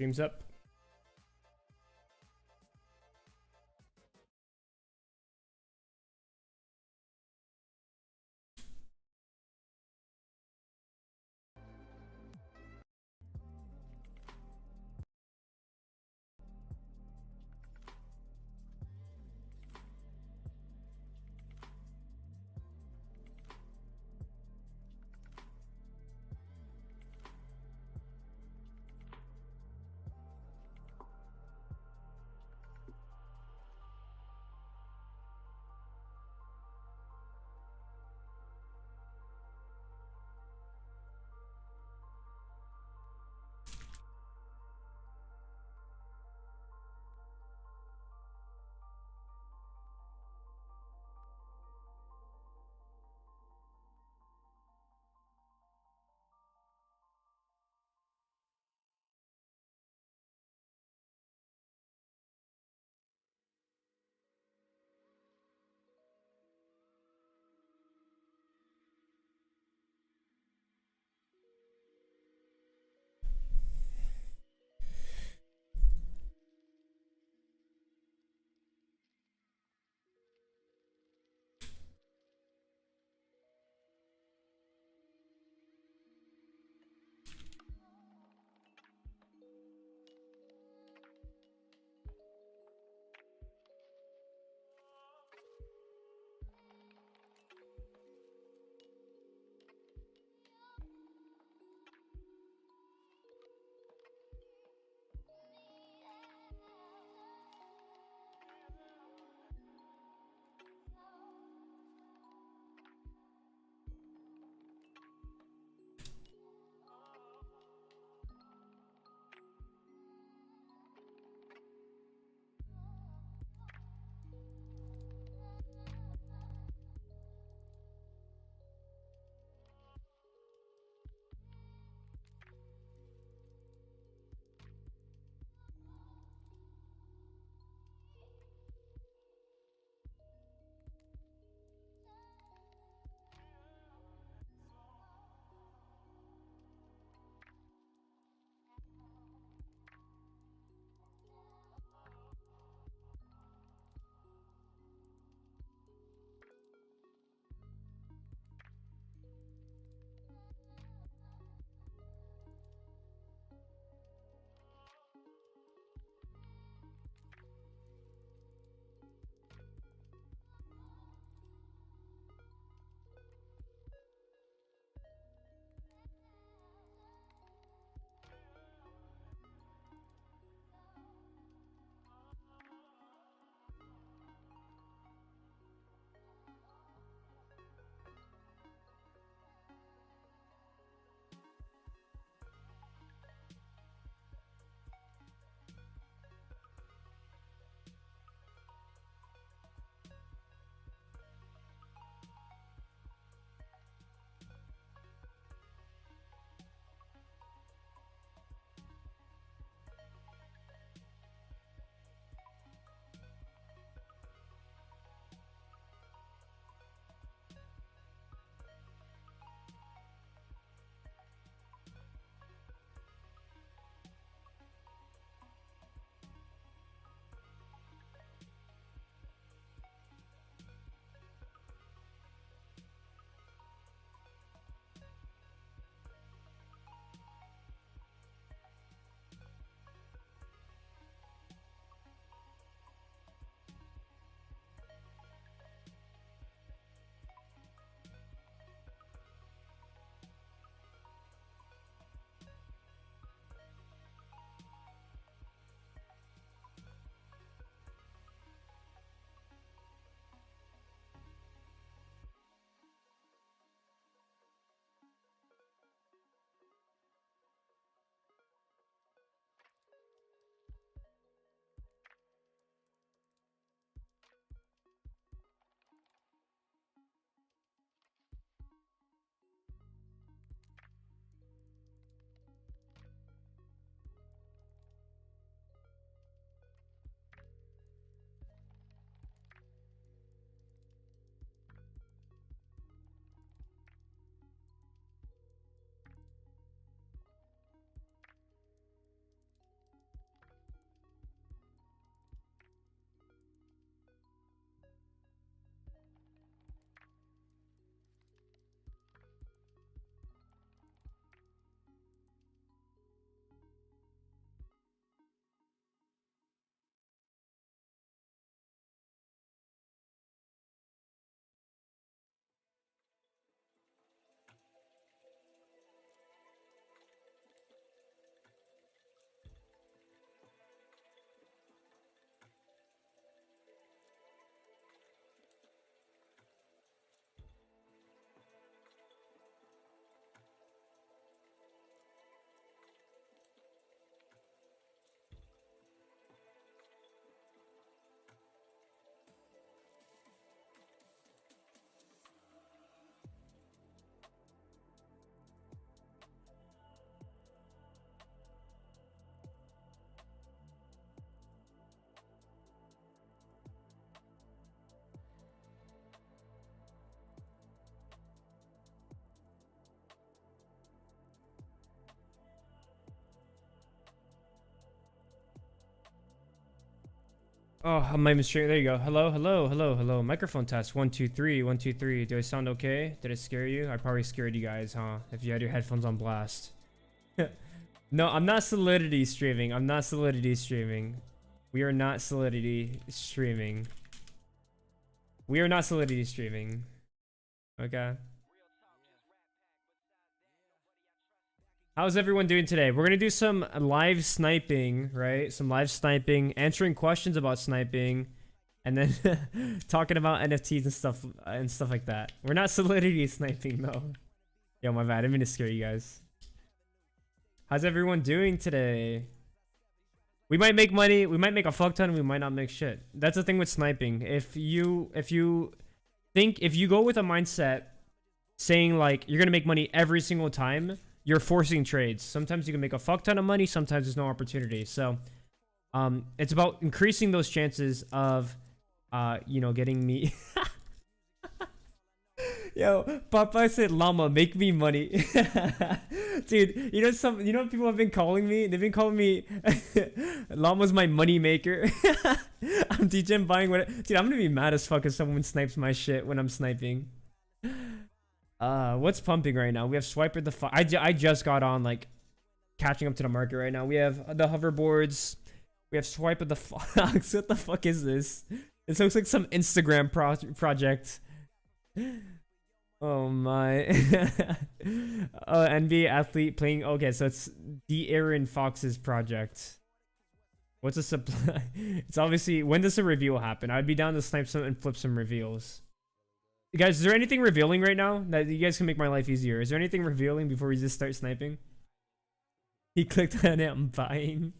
Streams up. Oh, I'm not even straight. There you go. Hello, hello, hello, hello. Microphone test. 1, 2, 3. 1, 2, 3. Do I sound okay? Did it scare you? I probably scared you guys, huh? If you had your headphones on blast. No, I'm not Solidity streaming. I'm not Solidity streaming. We are not Solidity streaming. We are not Solidity streaming. Okay. How's everyone doing today? We're gonna do some live sniping, right? Some live sniping, answering questions about sniping, and then talking about NFTs and stuff like that. We're not Solidity sniping though. Yo, my bad. I didn't mean to scare you guys. How's everyone doing today? We might make money. We might make a fuck ton. We might not make shit. That's the thing with sniping. If you go with a mindset saying like you're gonna make money every single time, you're forcing trades. Sometimes you can make a fuck ton of money. Sometimes there's no opportunity. So, it's about increasing those chances of, getting me. Yo, Papa said, "Llama, make me money." Dude, you know people have been calling me? They've been calling me Llama's my money maker. I'm teaching buying what. Dude, I'm gonna be mad as fuck if someone snipes my shit when I'm sniping. What's pumping right now? We have Swiper the fuck. I just got on like catching up to the market right now. We have the hoverboards. We have Swiper the fox. What the fuck is this? This looks like some Instagram project. Oh my. NBA athlete playing. Okay, so it's the Aaron Fox's project. What's a supply? It's obviously, when does the reveal happen? I'd be down to snipe some and flip some reveals. Guys, is there anything revealing right now that you guys can make my life easier? Is there anything revealing before we just start sniping? He clicked on it. I'm buying.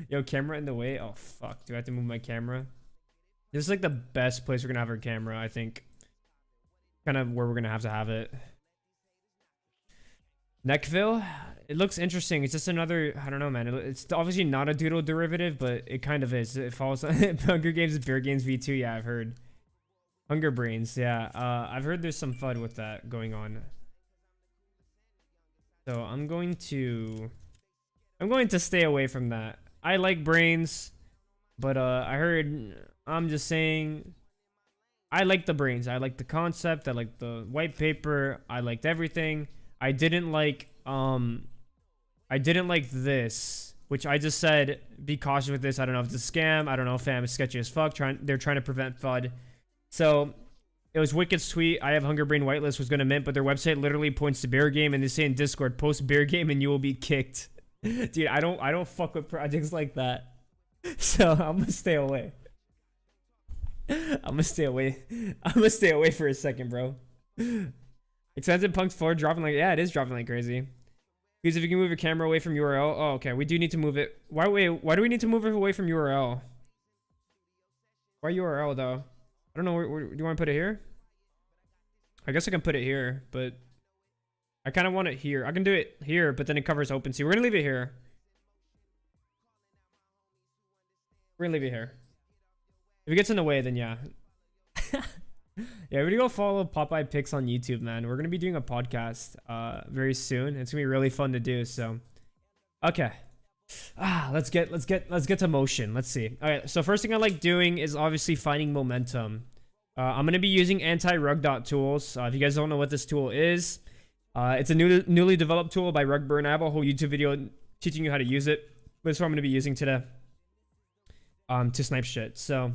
Yo, camera in the way. Oh fuck, do I have to move my camera? This is like the best place we're gonna have our camera, I think. Kind of where we're gonna have to have it. Neckville, it looks interesting. It's just another, I don't know, man. It's obviously not a doodle derivative, but it kind of is. It follows Hunger Games, Bear Games V2. Yeah, I've heard. Hunger Brains, yeah. I've heard there's some FUD with that going on. So I'm going to stay away from that. I like brains, but I'm just saying, I like the brains. I like the concept. I like the white paper. I liked everything. I didn't like this, which I just said, be cautious with this. I don't know if it's a scam. I don't know, fam. It's sketchy as fuck. They're trying to prevent FUD. So it was wicked sweet. I have Hunger Brain Whitelist was gonna mint, but their website literally points to Bear Game, and they say in Discord, post Bear Game and you will be kicked. Dude, I don't fuck with projects like that. So I'm gonna stay away. I'm gonna stay away for a second, bro. Expensive Punk's 4 dropping like, yeah, it is dropping like crazy. Because if you can move your camera away from URL, oh okay, we do need to move it. Why do we need to move it away from URL? Why URL though? I don't know, where do you want to put it here? I guess I can put it here, but I kind of want it here. I can do it here, but then it covers OpenSea. We're gonna leave it here. We're gonna leave it here. If it gets in the way, then yeah. Yeah, we're gonna go follow Popeye Picks on YouTube, man. We're gonna be doing a podcast very soon. It's gonna be really fun to do, so okay. Let's get to motion. Let's see. All right, so first thing I like doing is obviously finding momentum. I'm gonna be using anti-rug dot tools. If you guys don't know what this tool is, it's a newly developed tool by Rugburn. I have a whole YouTube video teaching you how to use it. That's what I'm gonna be using today to snipe shit. So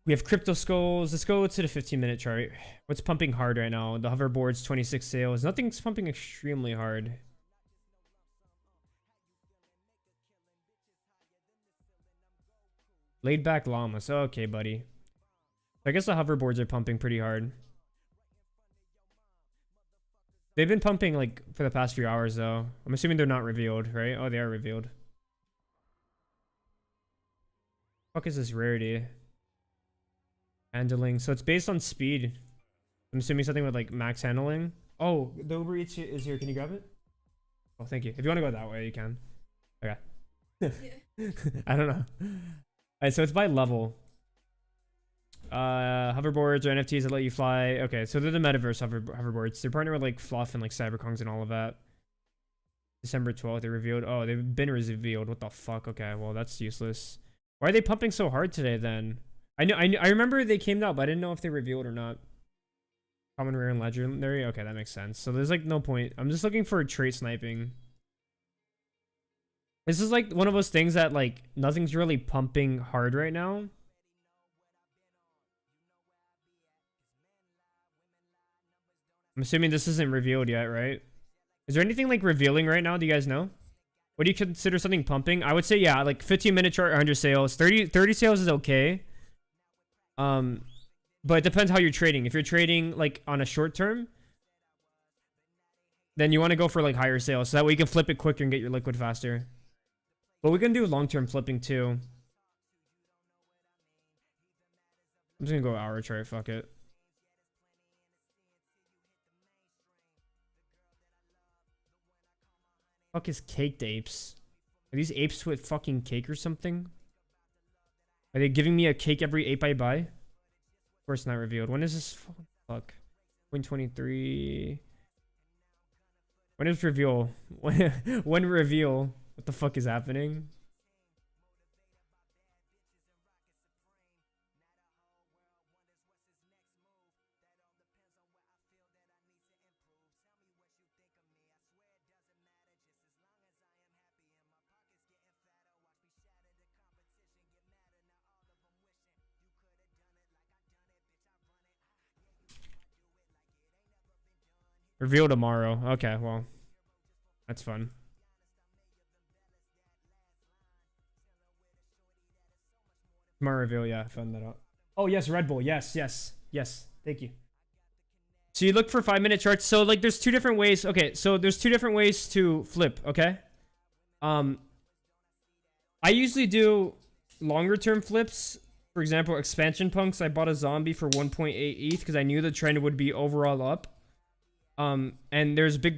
we have crypto skulls. Let's go to the 15-minute chart. What's pumping hard right now? The hoverboard's 26 sales. Nothing's pumping extremely hard. Laid back llamas. Okay, buddy. I guess the hoverboards are pumping pretty hard. They've been pumping like for the past few hours though. I'm assuming they're not revealed, right? Oh, they are revealed. Fuck is this rarity? Handling. So it's based on speed. I'm assuming something with like max handling. Oh, the Uber Eats is here. Can you grab it? Oh, thank you. If you want to go that way, you can. Okay. I don't know. Alright, so it's by level. Hoverboards or NFTs that let you fly. Okay, so they're the Metaverse hoverboards. They're partnered with like Fluff and like Cyberkongs and all of that. December 12th, they revealed. Oh, they've been revealed. What the fuck? Okay, well, that's useless. Why are they pumping so hard today then? I remember they came out, but I didn't know if they revealed or not. Common, rare, and legendary. Okay, that makes sense. So there's like no point. I'm just looking for a trait sniping. This is like one of those things that like nothing's really pumping hard right now. I'm assuming this isn't revealed yet, right? Is there anything like revealing right now? Do you guys know? What do you consider something pumping? I would say, yeah, like 15-minute chart, 100 sales. 30 sales is okay. But it depends how you're trading. If you're trading like on a short term, then you want to go for like higher sales. So that way you can flip it quicker and get your liquid faster. But we can do long-term flipping too. I'm just gonna go hour chart, fuck it. Fuck is caked apes? Are these apes with fucking cake or something? Are they giving me a cake every ape I buy? Of course not revealed. When is this? Fuck. 23. When is reveal? When reveal? What the fuck is happening? Reveal tomorrow. Okay, well. That's fun. Tomorrow reveal, yeah, I found that out. Oh, yes, Red Bull. Yes, yes, yes. Thank you. So you look for 5-minute charts. So like there's two different ways. Okay, so there's two different ways to flip, okay? I usually do longer term flips. For example, expansion punks. I bought a zombie for 1.8 ETH because I knew the trend would be overall up. And there's big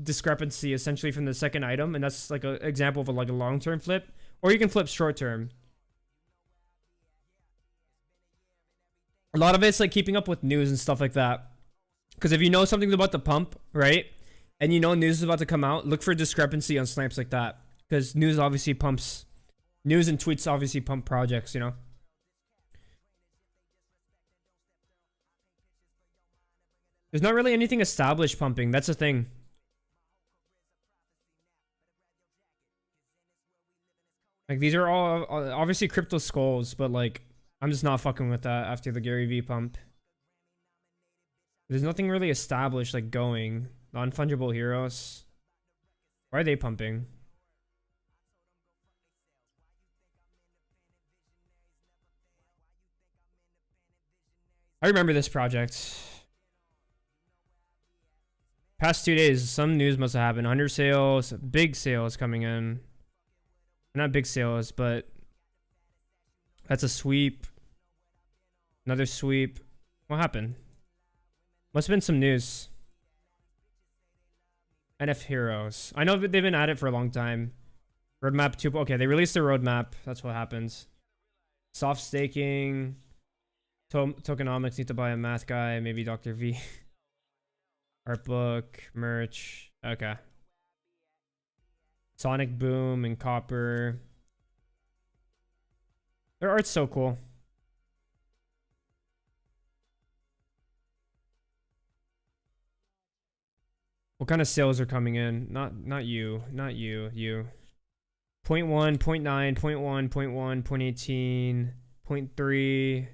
discrepancy essentially from the second item, and that's like an example of a long-term flip. Or you can flip short-term. A lot of it's like keeping up with news and stuff like that. Because if you know something's about to pump, right, and you know news is about to come out, look for discrepancy on snipes like that. Because news obviously pumps, news and tweets obviously pump projects, you know. There's not really anything established pumping. That's the thing. Like these are all obviously crypto skulls, but like I'm just not fucking with that after the Gary V pump. There's nothing really established like going. Non-fungible heroes. Why are they pumping? I remember this project. Past 2 days, some news must have happened. 100 sales, big sales coming in. Not big sales, but that's a sweep. Another sweep. What happened? Must have been some news. NF Heroes. I know that they've been at it for a long time. Roadmap 2. Okay, they released their roadmap. That's what happens. Soft staking. Tokenomics. Need to buy a math guy. Maybe Dr. V. Art book. Merch. Okay. Sonic Boom and Copper. Their art's so cool. What kind of sales are coming in? Not you. Not you. You. 0.1, 0.9, 0.1, 0.1, 0.18, 0.3,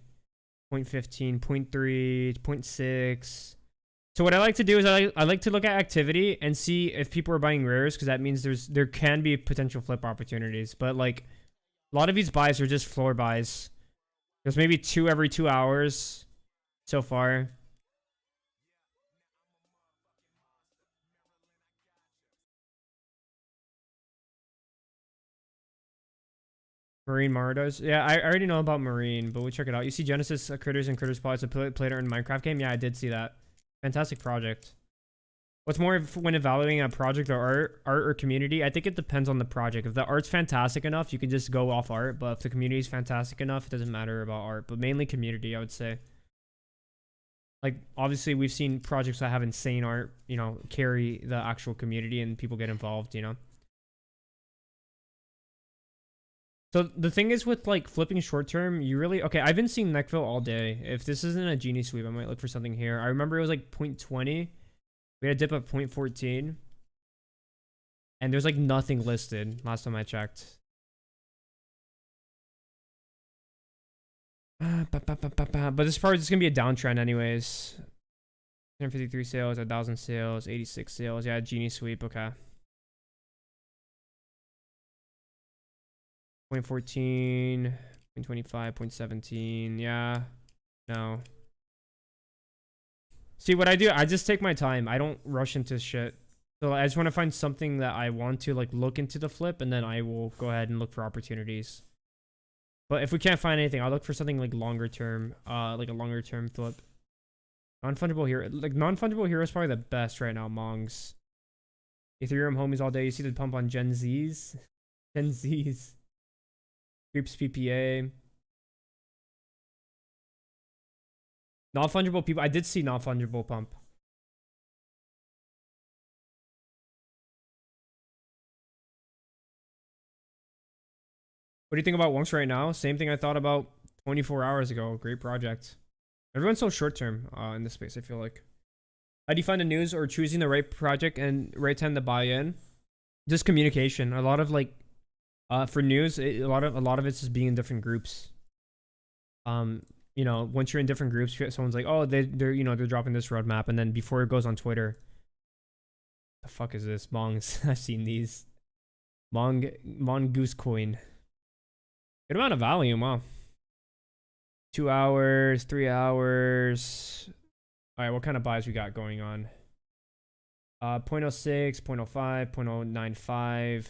0.15, 0.3, 0.6. So what I like to do is I like to look at activity and see if people are buying rares, because that means there can be potential flip opportunities. But like a lot of these buys are just floor buys. There's maybe 2 every 2 hours so far. Marine Mardos. Yeah, I already know about Marine, but we'll check it out. You see Genesis Critters and Critters Pods, a played in Minecraft game? Yeah, I did see that. Fantastic project. What's more when evaluating a project or art or community? I think it depends on the project. If the art's fantastic enough, you can just go off art. But if the community is fantastic enough, it doesn't matter about art. But mainly community, I would say. Like, obviously, we've seen projects that have insane art, you know, carry the actual community and people get involved, you know. So the thing is with like flipping short term, you really okay. I've been seeing Neckville all day. If this isn't a genie sweep, I might look for something here. I remember it was like 0.20. We had a dip at 0.14, and there's like nothing listed last time I checked. But this part is gonna be a downtrend anyways. 153 sales, 1,000 sales, 86 sales. Yeah, genie sweep. Okay. 0.14, 0.25, 0.17. Yeah. No. See, what I do, I just take my time. I don't rush into shit. So I just want to find something that I want to like look into the flip, and then I will go ahead and look for opportunities. But if we can't find anything, I'll look for something like longer term, like a longer term flip. Non-fungible hero, like non-fungible hero is probably the best right now. Mongs, Ethereum homies all day. You see the pump on Gen Zs, Gen Zs, Creeps PPA. Non-fungible people. I did see non-fungible pump. What do you think about Wonks right now? Same thing I thought about 24 hours ago. Great project. Everyone's so short term in this space, I feel like. How do you find the news or choosing the right project and right time to buy in? Just communication. A lot of like for news, a lot of it's just being in different groups. You know, once you're in different groups, someone's like, "Oh, they're they're dropping this roadmap," and then before it goes on Twitter, the fuck is this? Mongs. I've seen these. Mongoose coin. Good amount of volume, huh? 2 hours, 3 hours. All right, what kind of buys we got going on? 0.06, 0.05, 0.095.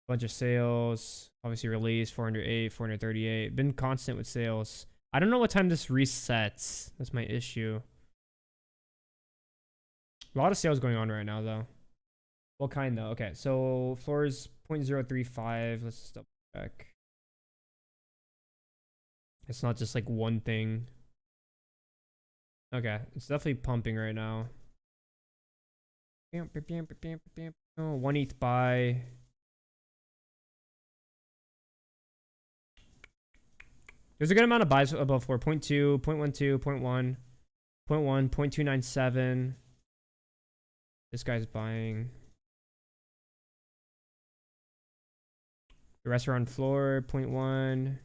Bunch of sales. Obviously release 408, 438. Been constant with sales. I don't know what time this resets. That's my issue. A lot of sales going on right now, though. What kind, though? Okay, so floor is 0.035. Let's just double check. It's not just like one thing. Okay, it's definitely pumping right now. 1 ETH buy. There's a good amount of buys above floor. 0.2, 0.12, 0.1, 0.1, 0.297. This guy's buying. The rest are on floor. 0.1.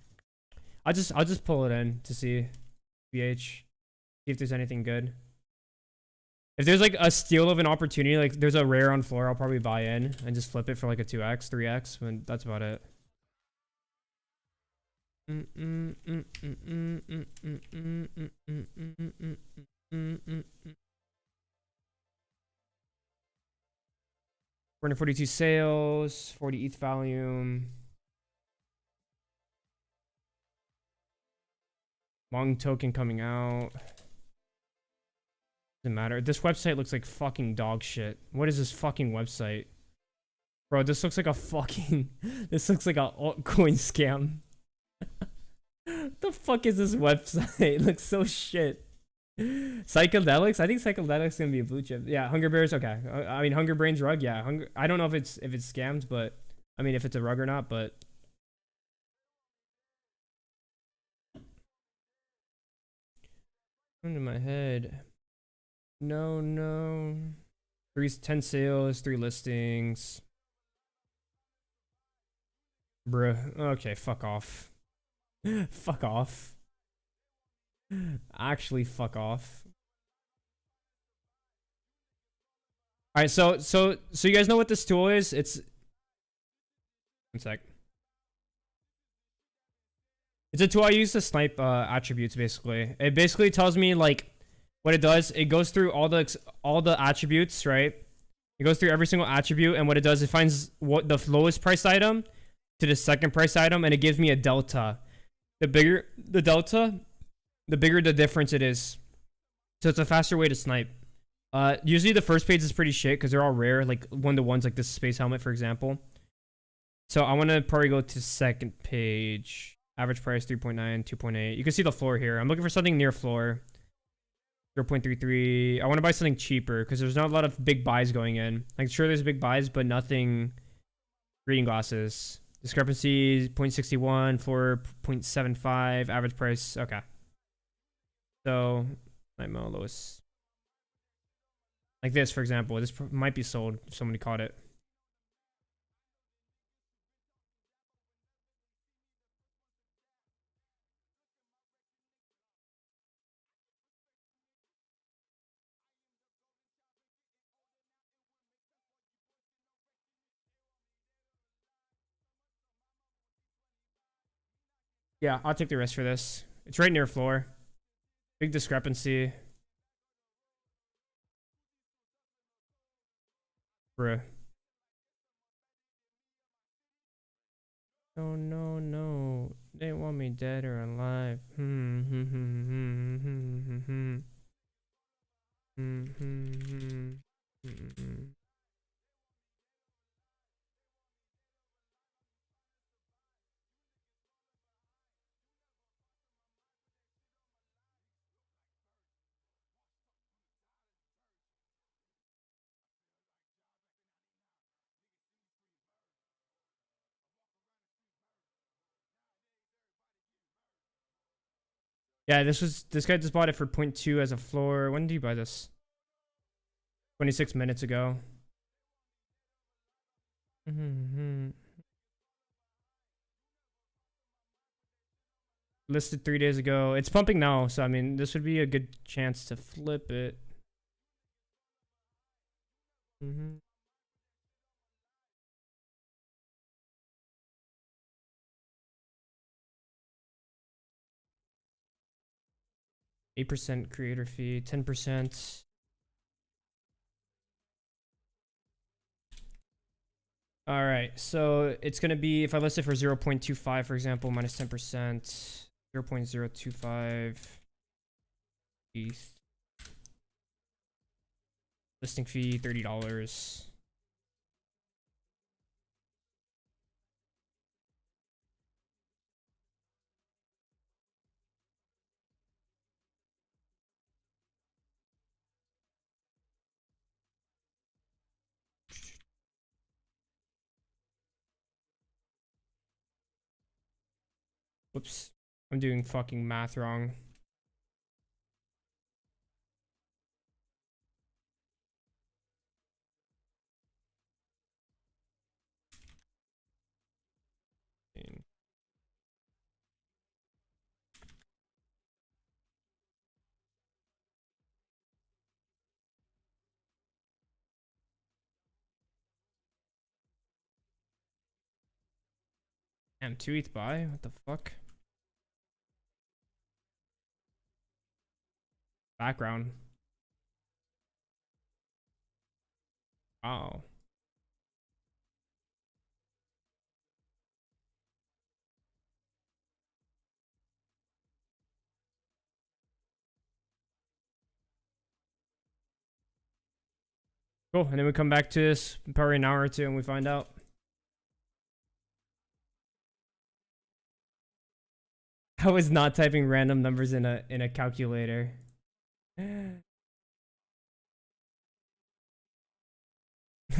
I'll just pull it in to see BH. See if there's anything good. If there's like a steal of an opportunity, like there's a rare on floor, I'll probably buy in and just flip it for like a 2x, 3x, and that's about it. 442 sales, 40 ETH volume. Long token coming out. Doesn't matter. This website looks like fucking dog shit. What is this fucking website? Bro, this looks like a fucking... This looks like a altcoin scam. The fuck is this website? It looks so shit. Psychedelics? I think Psychedelics gonna be a blue chip. Yeah, Hunger Bears, okay. I mean, Hunger Brains rug, yeah. I don't know if it's scammed, but... I mean, if it's a rug or not, but... Into my head. No. 10 sales, 3 listings. Bruh. Okay, fuck off. Fuck off. Actually, fuck off. Alright, so you guys know what this tool is? It's... One sec. It's a tool I use to snipe attributes, basically. It basically tells me, like, what it does. It goes through all the attributes, right? It goes through every single attribute, and what it does, it finds what the lowest price item to the second price item, and it gives me a delta. The bigger the delta, the bigger the difference it is. So it's a faster way to snipe. Usually the first page is pretty shit, because they're all rare, like one-to-ones, like this space helmet, for example. So I want to probably go to second page. Average price 3.9, 2.8. You can see the floor here. I'm looking for something near floor. 0.33. I want to buy something cheaper because there's not a lot of big buys going in. Like, sure, there's big buys, but nothing. Reading glasses. Discrepancy 0.61 for 0.75. Average price. Okay. So, Nightmare lowest. Like this, for example. This might be sold if somebody caught it. Yeah, I'll take the risk for this. It's right near floor. Big discrepancy. Bruh. Oh no, no. They want me dead or alive. Yeah, this guy just bought it for 0.2 as a floor. When did you buy this? 26 minutes ago. Listed 3 days ago. It's pumping now, so I mean, this would be a good chance to flip it. 8% creator fee, 10%. All right, so it's gonna be if I list it for 0.25, for example, minus 10%, 0.025 ETH. Listing fee $30. Whoops, I'm doing fucking math wrong. Damn, 2 ETH buy? What the fuck? Background. Wow. Cool, and then we come back to this probably an hour or two and we find out. I was not typing random numbers in a calculator.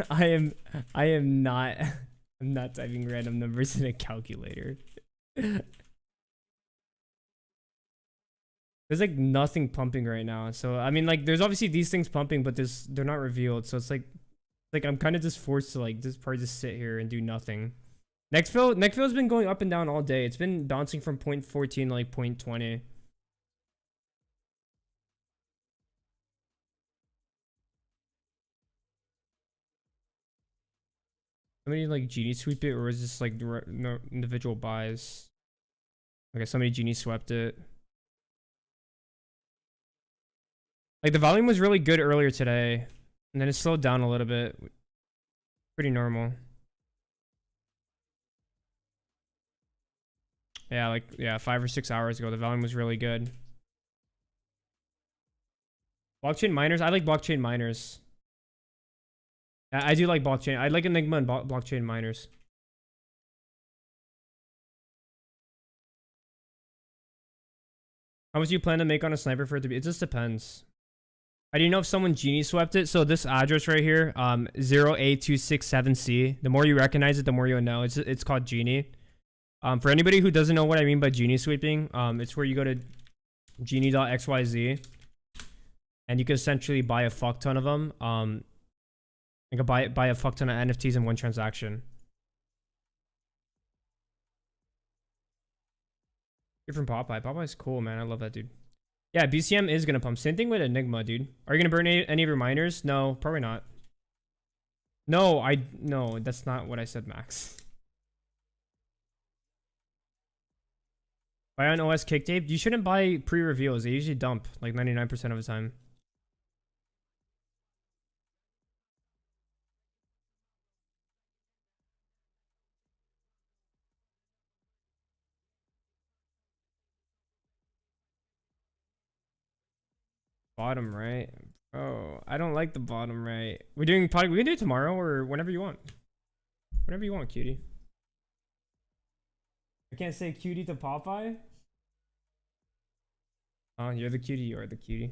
I am not I'm not typing random numbers in a calculator. There's like nothing pumping right now. So I mean like there's obviously these things pumping, but they're not revealed. So it's like I'm kind of just forced to like just probably just sit here and do nothing. Nextfill's been going up and down all day. It's been bouncing from 0.14 to like 0.20. Somebody like genie sweep it, or is this like no individual buys? Okay, somebody genie swept it. Like the volume was really good earlier today, and then it slowed down a little bit. Pretty normal. Yeah, like yeah, 5 or 6 hours ago, the volume was really good. Blockchain miners, I like blockchain miners. I do like blockchain. I like Enigma and blockchain miners. How much do you plan to make on a sniper for it to be? It just depends. I didn't know if someone genie swept it. So this address right here, 0A267C. The more you recognize it, the more you'll know. It's called Genie. For anybody who doesn't know what I mean by genie sweeping, it's where you go to genie.xyz and you can essentially buy a fuck ton of them. You can buy a fuck ton of NFTs in one transaction. You're from Popeye. Popeye's cool, man. I love that dude. Yeah, BCM is gonna pump. Same thing with Enigma, dude. Are you gonna burn any of your miners? No, probably not. No, that's not what I said, Max. Buy on OS kick tape. You shouldn't buy pre-reveals. They usually dump like 99% of the time. Bottom right. Oh, I don't like the bottom right. We can do it tomorrow or whenever you want. Whenever you want, cutie. I can't say cutie to Popeye. Oh, you're the cutie. You're the cutie.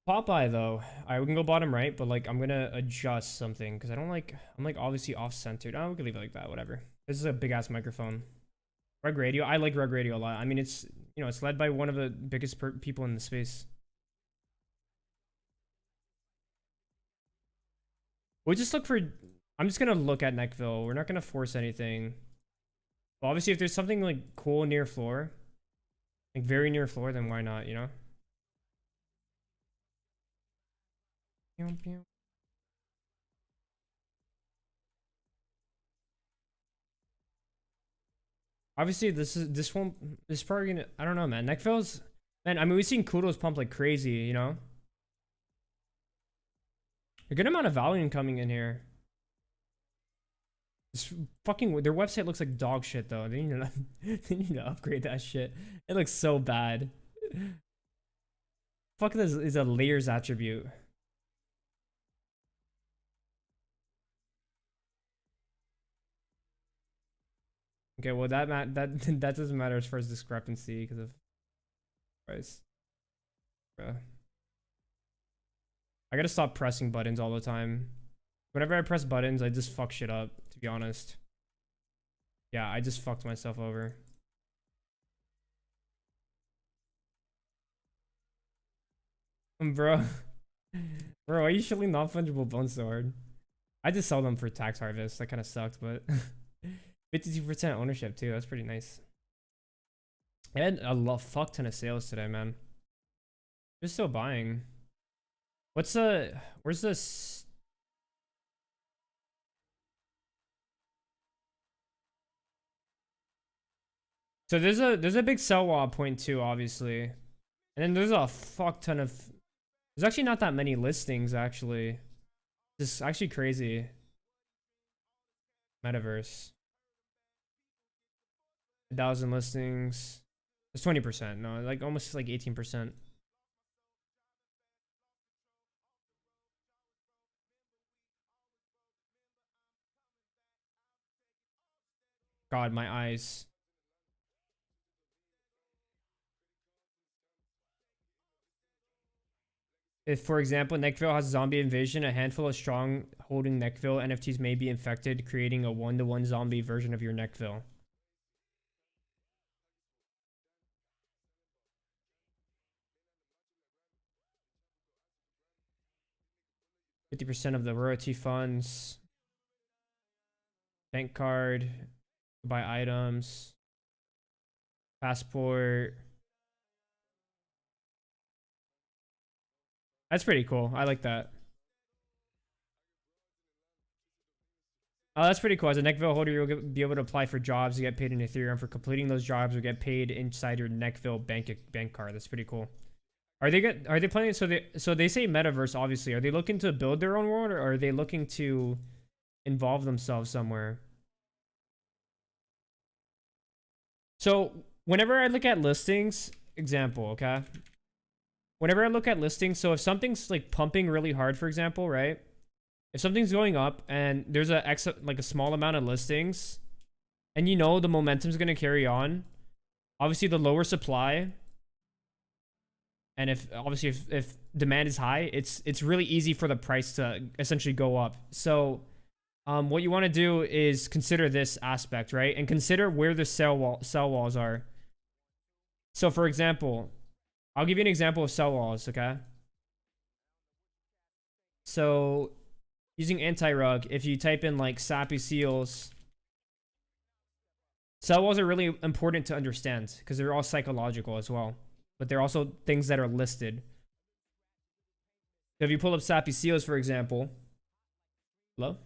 Popeye though. Alright, we can go bottom right, but like I'm gonna adjust something because I'm like obviously off-centered. Oh, we can leave it like that. Whatever. This is a big ass microphone. Rug Radio. I like Rug Radio a lot. I mean, it's it's led by one of the biggest people in the space. We'll just look for. I'm just gonna look at Neckville. We're not gonna force anything. But obviously, if there's something like cool near floor, like very near floor, then why not? You know. Obviously, this is probably gonna. I don't know, man. Neckville's. Man, I mean, we've seen Kudos pump like crazy. You know. A good amount of volume coming in here. This fucking their website looks like dog shit though. They need to upgrade that shit. It looks so bad. Fuck, this is a layers attribute. Okay, well that doesn't matter as far as discrepancy because of price. Bruh. I gotta stop pressing buttons all the time. Whenever I press buttons, I just fuck shit up, to be honest. Yeah, I just fucked myself over. Bro. Bro, why are you shilling non-fungible bones so hard? I just sell them for tax harvest. That kind of sucked, but 52% ownership too. That's pretty nice. I had a fuck ton of sales today, man. They're still buying. Where's this? So there's a big sell wall point too, obviously. And then there's a fuck ton of, there's actually not that many listings actually. This is actually crazy. Llamaverse. 1,000 listings. It's 20%. No, like almost like 18%. God, my eyes. If, for example, Neckville has zombie invasion, a handful of strong holding Neckville NFTs may be infected, creating a 1-to-1 zombie version of your Neckville. %50 of the royalty funds. Bank card. Buy items. Passport. That's pretty cool. I like that. Oh, that's pretty cool. As a Neckville holder, you'll be able to apply for jobs. You get paid in Ethereum for completing those jobs. You'll get paid inside your Neckville bank card. That's pretty cool. Are they planning? So they say metaverse. Obviously, are they looking to build their own world, or are they looking to involve themselves somewhere? So whenever I look at listings, example, okay. Whenever I look at listings, so if something's like pumping really hard, for example, right? If something's going up and there's a small amount of listings, and you know the momentum's gonna carry on, obviously the lower supply, and if demand is high, it's really easy for the price to essentially go up. So what you want to do is consider this aspect, right? And consider where the sell walls are. So for example, I'll give you an example of sell walls, okay? So using anti-rug, if you type in like sappy seals, sell walls are really important to understand because they're all psychological as well, but they're also things that are listed. So if you pull up sappy seals, for example, hello?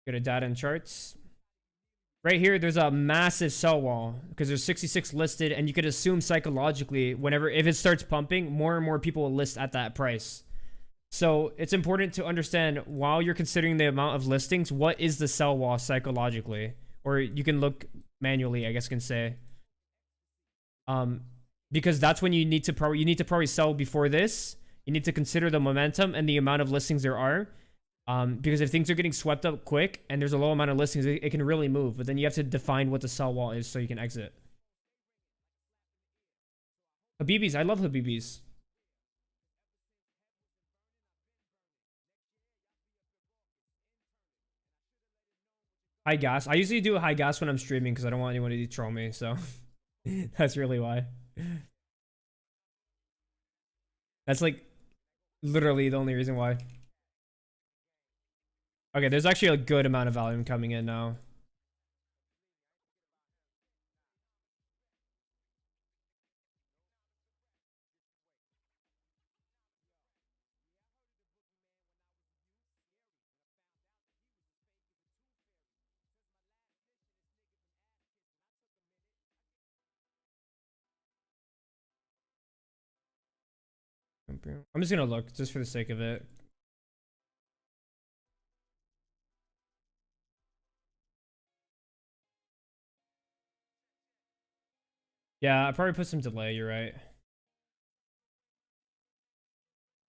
Go to data and charts. Right here, there's a massive sell wall because there's 66 listed, and you could assume psychologically, if it starts pumping, more and more people will list at that price. So it's important to understand while you're considering the amount of listings, what is the sell wall psychologically? Or you can look manually, I guess you can say. Because that's when you need to probably sell before this. You need to consider the momentum and the amount of listings there are. Because if things are getting swept up quick and there's a low amount of listings, it can really move. But then you have to define what the sell wall is so you can exit. Habibis, I love Habibis. High gas. I usually do high gas when I'm streaming because I don't want anyone to troll me. So that's really why. That's like literally the only reason why. Okay, there's actually a good amount of volume coming in now. I'm just gonna look just for the sake of it. Yeah, I probably put some delay, you're right.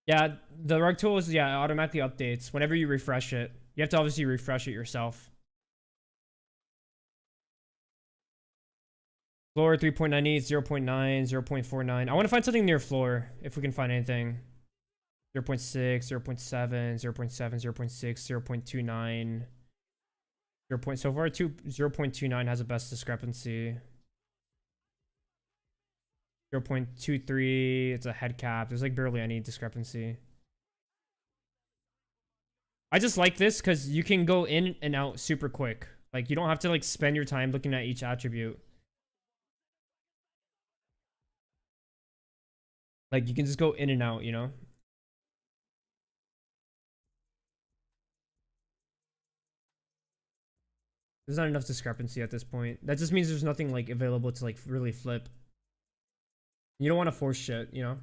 Yeah, the rug tool is, yeah, it automatically updates whenever you refresh it. You have to obviously refresh it yourself. Floor 3.98, 0.9, 0.49. I want to find something near floor if we can find anything. 0.6, 0.7, 0.7, 0.6, 0.29. 0. So far, 0.29 has the best discrepancy. 0.23, it's a head cap. There's like barely any discrepancy. I just like this because you can go in and out super quick. Like you don't have to like spend your time looking at each attribute. Like you can just go in and out, you know? There's not enough discrepancy at this point. That just means there's nothing like available to like really flip. You don't want to force shit, you know?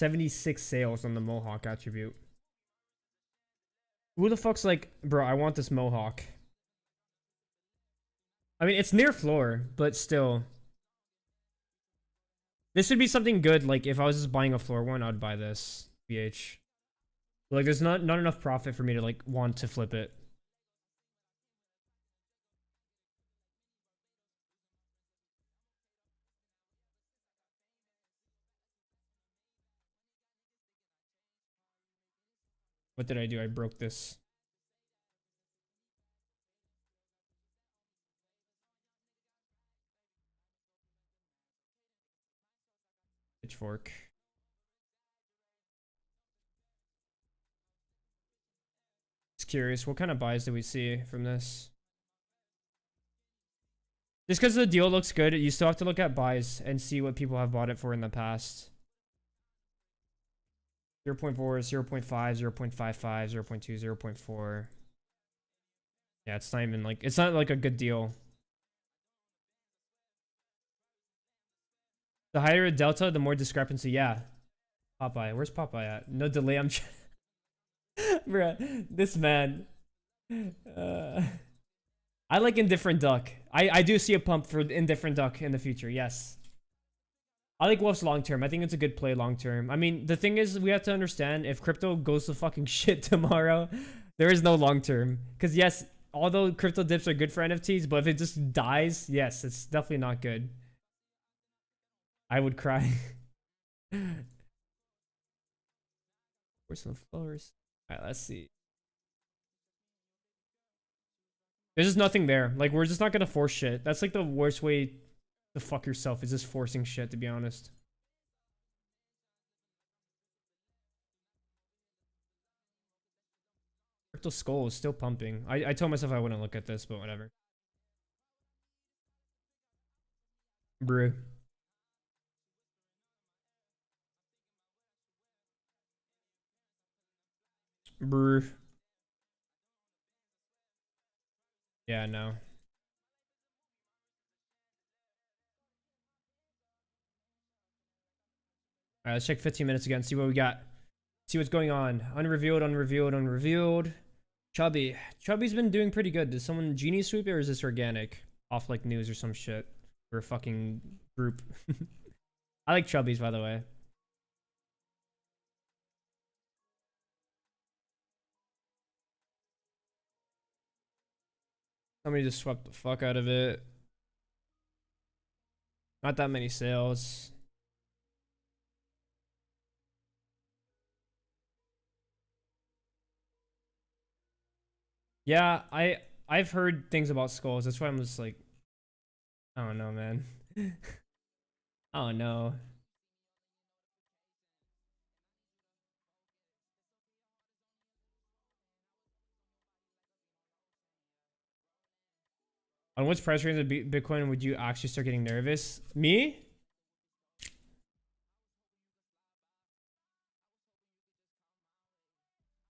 $76 sales on the Mohawk attribute. Who the fuck's like, bro, I want this Mohawk. I mean, it's near floor, but still. This would be something good, like, if I was just buying a floor one, I'd buy this. BH. Like, there's not enough profit for me to, like, want to flip it. What did I do? I broke this. Pitchfork. Just curious, what kind of buys do we see from this? Just because the deal looks good, you still have to look at buys and see what people have bought it for in the past. 0.4, 0.5, 0.55, 0.2, 0.4. Yeah, it's not even like, it's not like a good deal. The higher delta, the more discrepancy. Yeah. Popeye. Where's Popeye at? No delay. I'm bruh, this man. I like Indifferent Duck. I do see a pump for Indifferent Duck in the future. Yes. I like Wolf's long term. I think it's a good play long term. I mean, the thing is, we have to understand if crypto goes to fucking shit tomorrow, there is no long term. Because yes, although crypto dips are good for NFTs, but if it just dies, yes, it's definitely not good. I would cry. Where's some flowers? All right, let's see. There's just nothing there. Like, we're just not gonna force shit. That's like the worst way to fuck yourself, is just forcing shit, to be honest. Crypto Skull is still pumping. I told myself I wouldn't look at this, but whatever. Brew. Brew. Yeah, no. All right, let's check 15 minutes again, see what we got. See what's going on. Unrevealed, unrevealed, unrevealed. Chubby. Chubby's been doing pretty good. Did someone genie sweep it, or is this organic? Off like news or some shit. Or a fucking group. I like Chubby's, by the way. Somebody just swept the fuck out of it. Not that many sales. Yeah, I've heard things about skulls. That's why I'm just like, I don't know, man. I don't know. On which price range of Bitcoin would you actually start getting nervous? Me?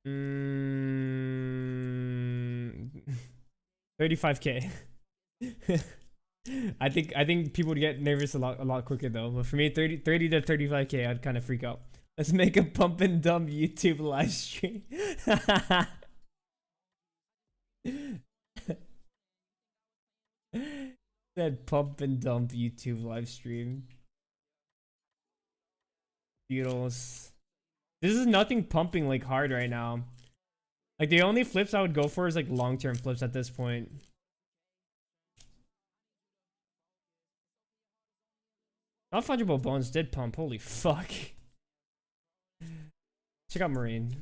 Mm, 35K. I think people would get nervous a lot quicker though. But for me, 30 to 35K, I'd kind of freak out. Let's make a pump and dump YouTube live stream. That pump and dump YouTube live stream. Beatles. This is nothing pumping like hard right now. Like the only flips I would go for is like long-term flips at this point. Non fungible bones did pump. Holy fuck. Check out Marine.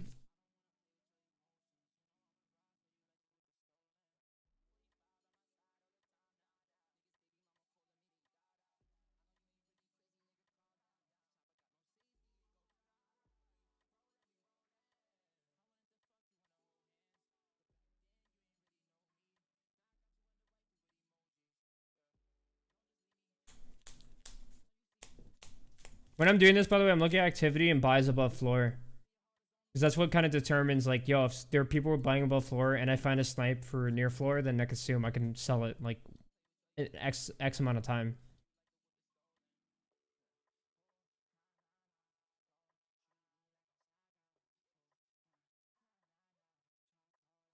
When I'm doing this, by the way, I'm looking at activity and buys above floor. Because that's what kind of determines, like, yo, if there are people buying above floor and I find a snipe for near floor, then I can assume I can sell it, like, in X amount of time.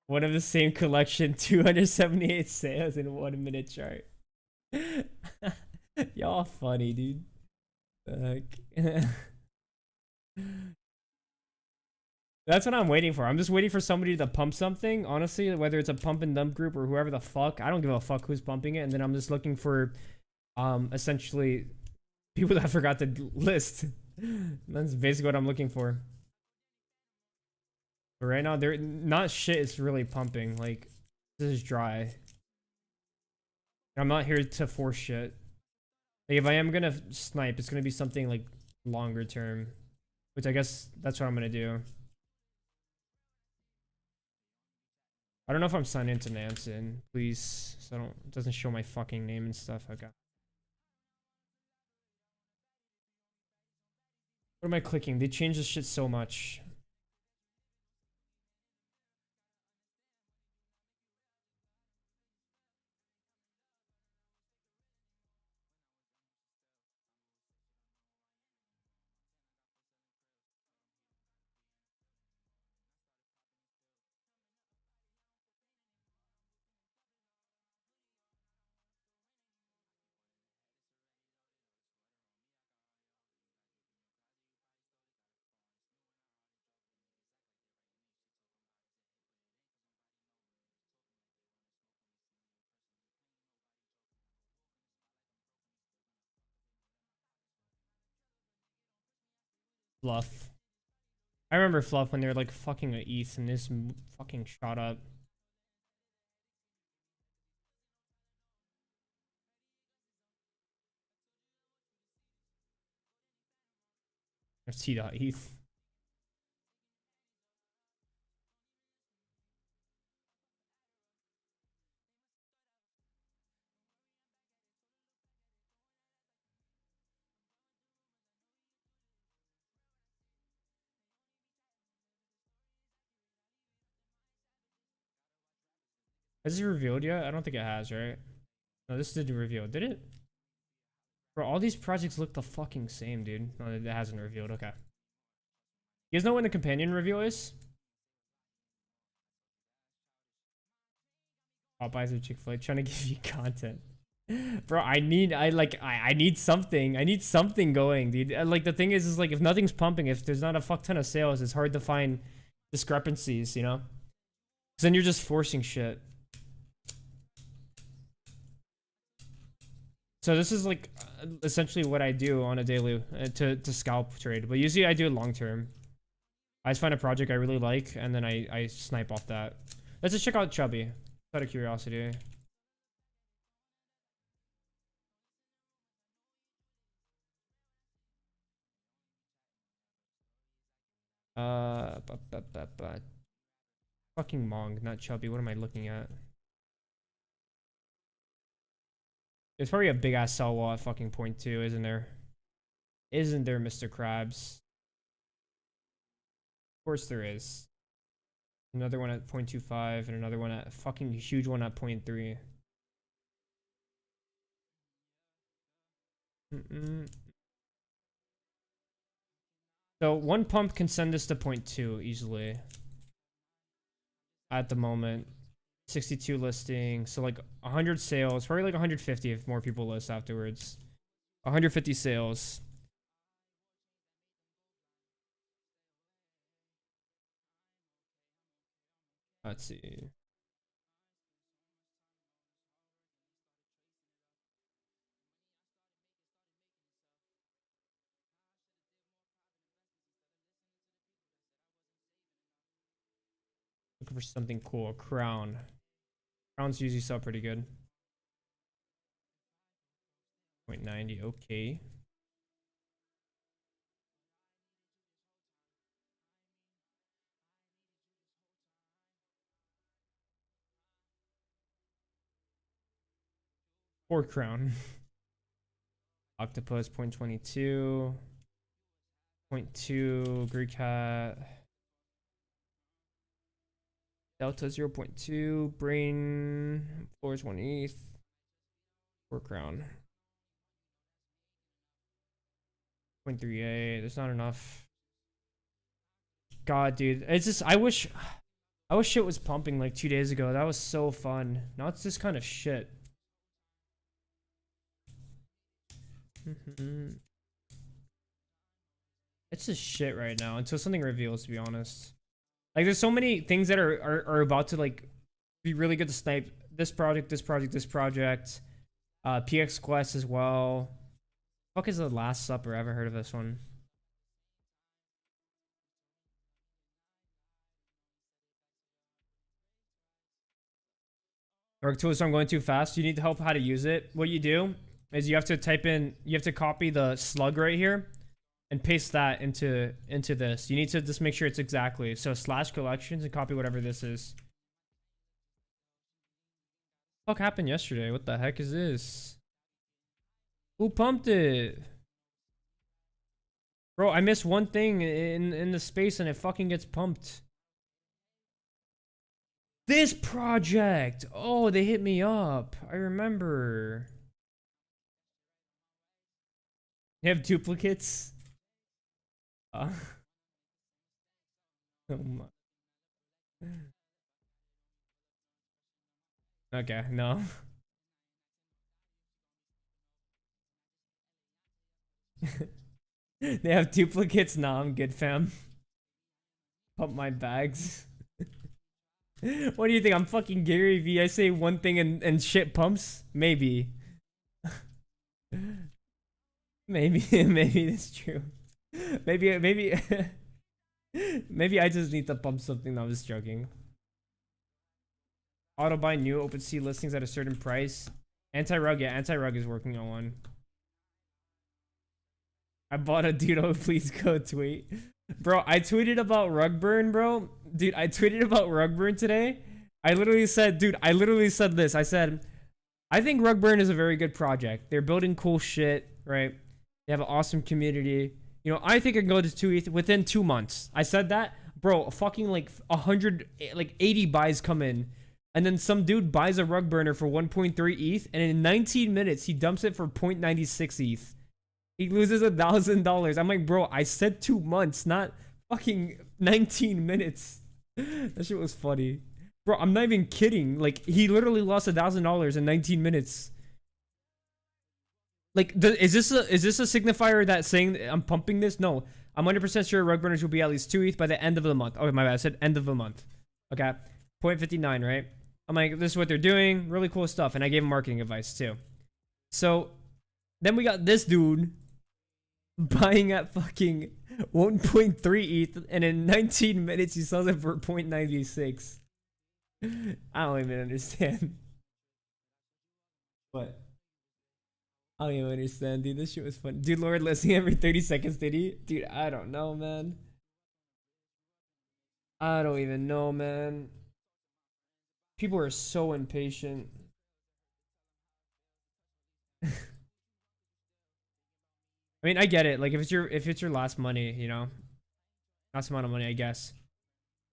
One of the same collection, 278 sales in 1 minute chart. Y'all funny, dude. That's what I'm waiting for. I'm just waiting for somebody to pump something. Honestly, whether it's a pump and dump group or whoever the fuck, I don't give a fuck who's pumping it. And then I'm just looking for, essentially, people that I forgot to list. That's basically what I'm looking for. But right now, there not shit is really pumping. Like, this is dry. I'm not here to force shit. Like, if I am gonna snipe, it's gonna be something like longer term, which I guess that's what I'm gonna do. I don't know if I'm signed into Nansen, please, so it doesn't show my fucking name and stuff. Okay. What am I clicking? They changed this shit so much. Fluff. I remember Fluff when they were like fucking a ETH and this fucking shot up. T.ETH. Has it revealed yet? I don't think it has, right? No, this didn't reveal. Did it? Bro, all these projects look the fucking same, dude. No, it hasn't revealed. Okay. You guys know when the companion reveal is? Popeyes or Chick-fil-A trying to give you content. Bro, I need something. I need something going, dude. Like the thing is like if nothing's pumping, if there's not a fuck ton of sales, it's hard to find discrepancies, you know? Cause then you're just forcing shit. So this is like essentially what I do on a daily to scalp trade, but usually I do it long term. I just find a project I really like and then I snipe off that. Let's just check out Chubby out of curiosity. Fucking Mong, not Chubby. What am I looking at? There's probably a big ass sell wall at fucking point 2, isn't there? Isn't there, Mr. Krabs? Of course there is. Another one at 0.25 and another one at fucking huge one at 0.3. So one pump can send us to 0.2 easily. At the moment. 62 listings. So like 100 sales. Probably like 150 if more people list afterwards. 150 sales. Let's see. Looking for something cool. A crown. Crowns usually sell pretty good. 0.90. Okay. Or crown. Octopus 0.22. 0.2. Greek hat. Delta 0.2. Brain. Floors 1 ETH. Or crown. 0.38. There's not enough. God, dude. It's just I wish shit was pumping like 2 days ago. That was so fun. Now it's just kind of shit. It's just shit right now until something reveals, to be honest. Like there's so many things that are about to like be really good to snipe. This project, this project, this project. PX Quest as well. Fuck is the Last Supper? I haven't heard of this one. Work tools, I'm going too fast. You need help how to use it. What you do is you have to type in, you have to copy the slug right here and paste that into this. You need to just make sure it's exactly. So slash collections and copy whatever this is. What happened yesterday? What the heck is this? Who pumped it? Bro, I missed one thing in the space and it fucking gets pumped. This project! Oh, they hit me up. I remember. They have duplicates? Oh my. Okay, no. They have duplicates? Nah, I'm good, fam. Pump my bags. What do you think? I'm fucking Gary V. I say one thing and shit pumps? Maybe. Maybe that's true. maybe maybe I just need to pump something. No, I was joking. Auto buy new OpenSea listings at a certain price. Anti-rug, yeah, anti-rug is working on one. I bought a Dudo, please go tweet. Bro, I tweeted about rug burn, bro. Dude, I tweeted about rug burn today. I literally said, dude, I literally said this. I said, I think rug burn is a very good project. They're building cool shit, right? They have an awesome community. You know, I think I can go to 2 ETH within 2 months. I said that. Bro, fucking like 100, like 80 buys come in. And then some dude buys a rug burner for 1.3 ETH. And in 19 minutes, he dumps it for 0.96 ETH. He loses $1,000. I'm like, bro, I said 2 months, not fucking 19 minutes. That shit was funny. Bro, I'm not even kidding. Like, he literally lost $1,000 in 19 minutes. Like, is this a signifier that's saying I'm pumping this? No. I'm 100% sure rug burners will be at least 2 ETH by the end of the month. Oh, my bad. I said end of the month. Okay. 0.59, right? I'm like, this is what they're doing. Really cool stuff. And I gave him marketing advice, too. So, then we got this dude buying at fucking 1.3 ETH, and in 19 minutes he sells it for 0.96. I don't even understand. What? I don't even understand, dude. This shit was fun. Dude, Lord listening every 30 seconds, did he? Dude, I don't know, man. I don't even know, man. People are so impatient. I mean, I get it. Like, if it's your last money, you know, last amount of money, I guess.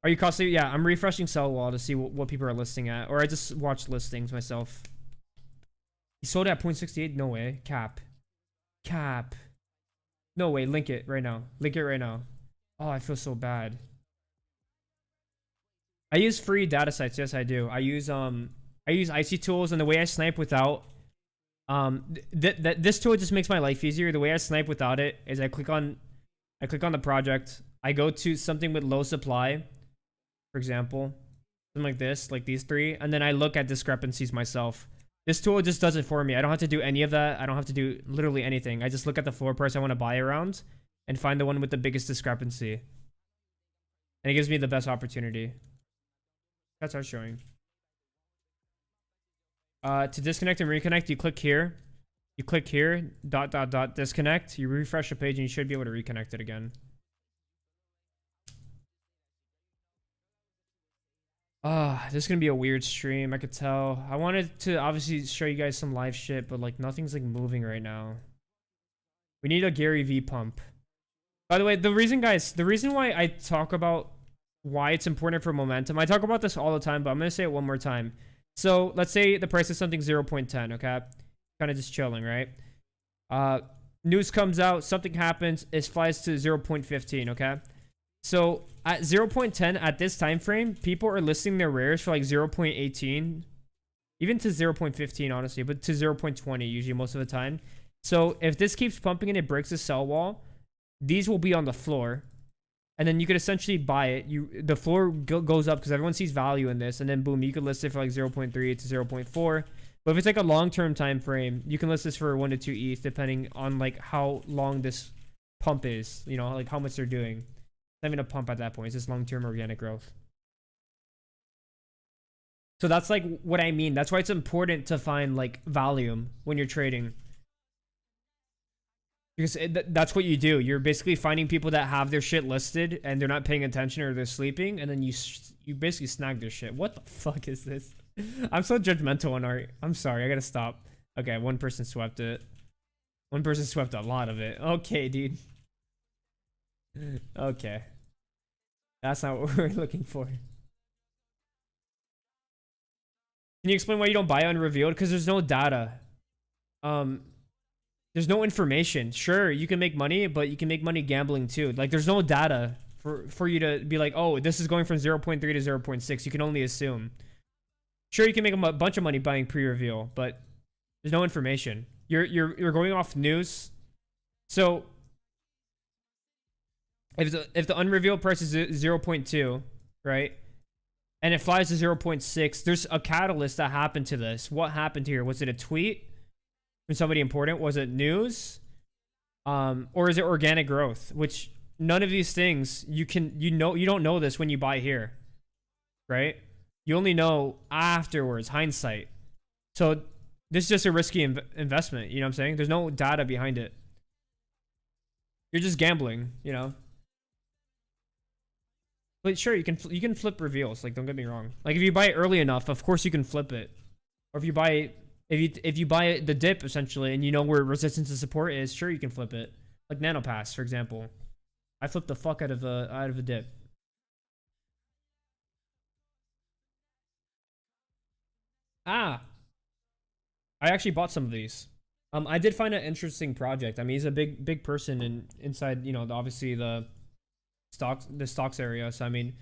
Are you costly? Yeah, I'm refreshing sell wall to see what people are listing at, or I just watch listings myself. He sold at 0.68. No way. Cap. No way. Link it right now. Oh, I feel so bad. I use free data sites. Yes, I do. I use IC tools, and the way I snipe without this tool just makes my life easier. The way I snipe without it is I click on the project. I go to something with low supply, for example, something like this, like these three, and then I look at discrepancies myself. This tool just does it for me. I don't have to do any of that. I don't have to do literally anything. I just look at the floor price I want to buy around and find the one with the biggest discrepancy. And it gives me the best opportunity. That's our showing. To disconnect and reconnect, you click here. Disconnect. You refresh the page and you should be able to reconnect it again. This is gonna be a weird stream, I could tell. I wanted to obviously show you guys some live shit, but like nothing's like moving right now. We need a Gary V pump. By the way, the reason why I talk about why it's important for momentum, I talk about this all the time, but I'm gonna say it one more time. So let's say the price is something 0.10, okay? Kind of just chilling, right? News comes out, something happens, it flies to 0.15, okay? So at 0.10 at this time frame, people are listing their rares for like 0.18, even to 0.15, honestly, but to 0.20 usually most of the time. So if this keeps pumping and it breaks the sell wall, these will be on the floor. And then you could essentially buy it. The floor goes up because everyone sees value in this. And then boom, you could list it for like 0.3 to 0.4. But if it's like a long-term time frame, you can list this for 1 to 2 ETH depending on like how long this pump is. You know, like how much they're doing. It's not even a pump at that point. It's just long-term organic growth. So that's like what I mean. That's why it's important to find like volume when you're trading. Because that's what you do. You're basically finding people that have their shit listed and they're not paying attention or they're sleeping, and then you basically snag their shit. What the fuck is this? I'm so judgmental on art. I'm sorry. I gotta stop. Okay, one person swept it. One person swept a lot of it. Okay, dude. Okay. That's not what we're looking for. Can you explain why you don't buy unrevealed? Because there's no data. There's no information. Sure, you can make money, but you can make money gambling too. Like, there's no data for you to be like, oh, this is going from 0.3 to 0.6. You can only assume. Sure, you can make a bunch of money buying pre-reveal, but there's no information. You're going off news. So if the unrevealed price is 0.2, right, and it flies to 0.6, there's a catalyst that happened to this. What happened here? Was it a tweet from somebody important? Was it news? Or is it organic growth? Which none of these things you don't know this when you buy here, right? You only know afterwards, hindsight. So this is just a risky investment. You know what I'm saying? There's no data behind it. You're just gambling, you know. But sure, you can flip reveals. Like, don't get me wrong. Like, if you buy it early enough, of course you can flip it. Or if you buy the dip essentially, and you know where resistance and support is, sure you can flip it. Like NanoPass, for example. I flipped the fuck out of a dip. I actually bought some of these. I did find an interesting project. I mean, he's a big person inside, you know, obviously the stocks area. So I mean,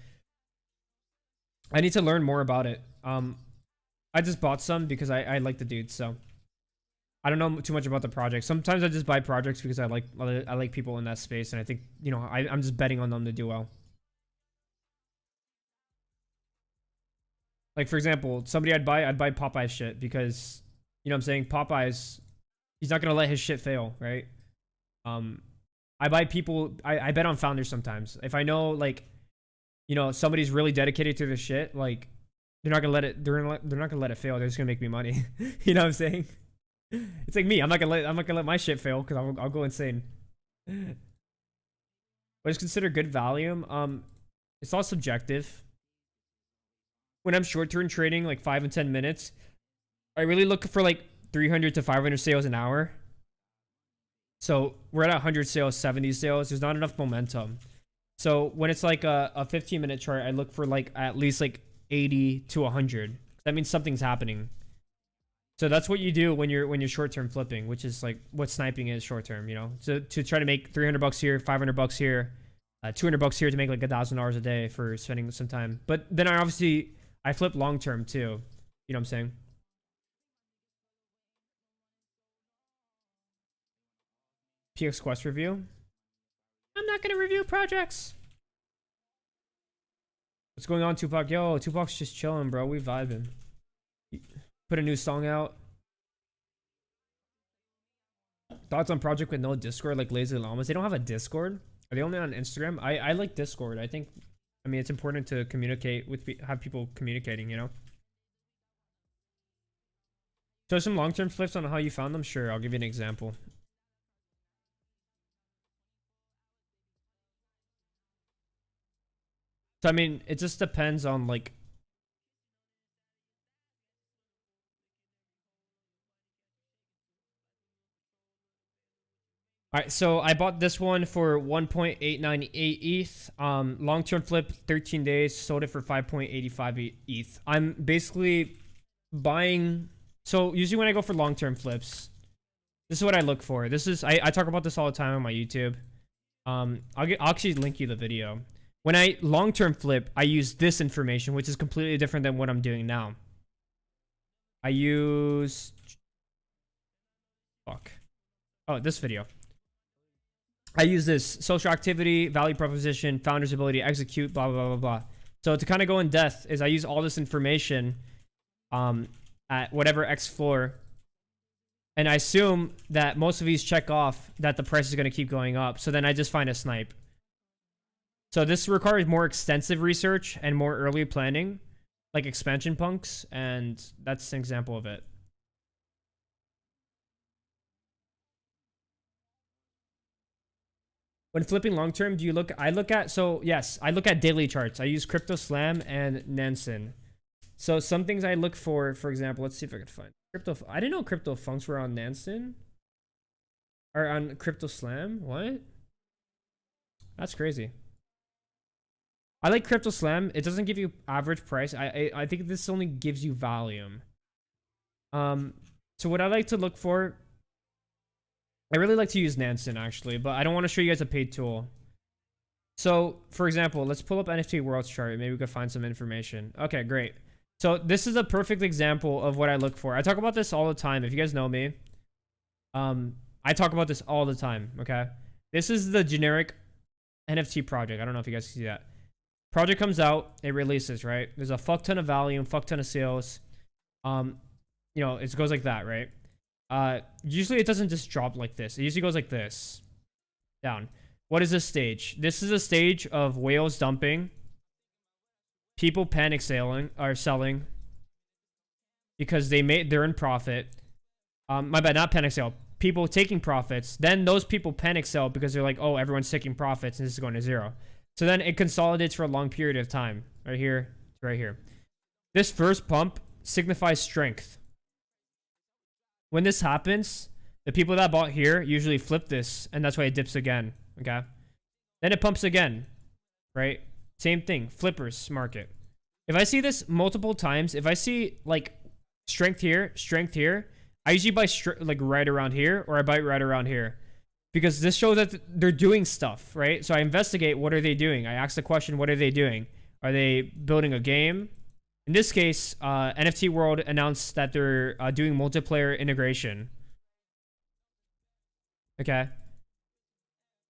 I need to learn more about it. I just bought some because I like the dude. So I don't know too much about the project. Sometimes I just buy projects because I like people in that space, and I think, you know, I'm just betting on them to do well. Like, for example, somebody I'd buy Popeye's shit because, you know what I'm saying, Popeye's, he's not gonna let his shit fail, right? I buy people, I bet on founders sometimes. If I know, like, you know, somebody's really dedicated to this shit, like, they're not gonna let it fail. They're just gonna make me money. You know what I'm saying? It's like me. I'm not gonna let my shit fail because I'll go insane. What is considered good volume? It's all subjective. When I'm short-term trading, like 5 and 10 minutes, I really look for like 300 to 500 sales an hour. So we're at 100 sales, 70 sales. There's not enough momentum. So when it's like a 15-minute chart, I look for like at least like 80 to 100. That means something's happening. So that's what you do when you're short-term flipping, which is like what sniping is short-term, you know. So to try to make $300 here, $500 here, $200 here to make like $1,000 a day for spending some time. But then I flip long-term too. You know what I'm saying? PX Quest review. I'm not gonna review projects. What's going on, Tupac? Yo, Tupac's just chilling, bro. We vibing. Put a new song out. Thoughts on project with no Discord, like Lazy Llamas? They don't have a Discord. Are they only on Instagram? I like Discord. I mean, it's important to communicate with, have people communicating, you know? So some long-term flips on how you found them? Sure, I'll give you an example. So, I mean, it just depends on, like... Alright, so I bought this one for 1.898 ETH. Long-term flip, 13 days. Sold it for 5.85 ETH. I'm basically buying... So, usually when I go for long-term flips, this is what I look for. This is... I talk about this all the time on my YouTube. I'll actually link you the video. When I long-term flip, I use this information, which is completely different than what I'm doing now. I use... Fuck. Oh, this video. I use this social activity, value proposition, founder's ability to execute, blah, blah, blah, blah. So to kind of go in depth is I use all this information at whatever X floor. And I assume that most of these check off that the price is going to keep going up. So then I just find a snipe. So this requires more extensive research and more early planning, like expansion punks. And that's an example of it. When flipping long term, do you look? Yes, I look at daily charts. I use Crypto Slam and Nansen. So some things I look for example, let's see if I can find I didn't know Crypto Funks were on Nansen or on Crypto Slam. What? That's crazy. I like Crypto Slam. It doesn't give you average price. I think this only gives you volume. So what I like to look for. I really like to use Nansen, actually, but I don't want to show you guys a paid tool. So, for example, let's pull up NFT Worlds chart. Maybe we could find some information. Okay, great. So, this is a perfect example of what I look for. I talk about this all the time. If you guys know me, I talk about this all the time, okay? This is the generic NFT project. I don't know if you guys can see that. Project comes out, it releases, right? There's a fuck ton of volume, fuck ton of sales. You know, it goes like that, right? Usually it doesn't just drop like this. It usually goes like this. down. What is this stage? This is a stage of whales dumping, people panic selling because they're in profit. My bad, not panic sale. People taking profits. Then those people panic sell because they're like, oh, everyone's taking profits and this is going to zero. So then it consolidates for a long period of time. Right here to right here. This first pump signifies strength. When this happens, the people that bought here usually flip this, and that's why it dips again. Okay. Then it pumps again. Right? Same thing. Flippers market. If I see this multiple times, if I see like strength here, I usually buy like right around here, or I buy right around here. Because this shows that they're doing stuff, right? So I investigate, what are they doing? I ask the question, what are they doing? Are they building a game? In this case, NFT World announced that they're doing multiplayer integration. Okay.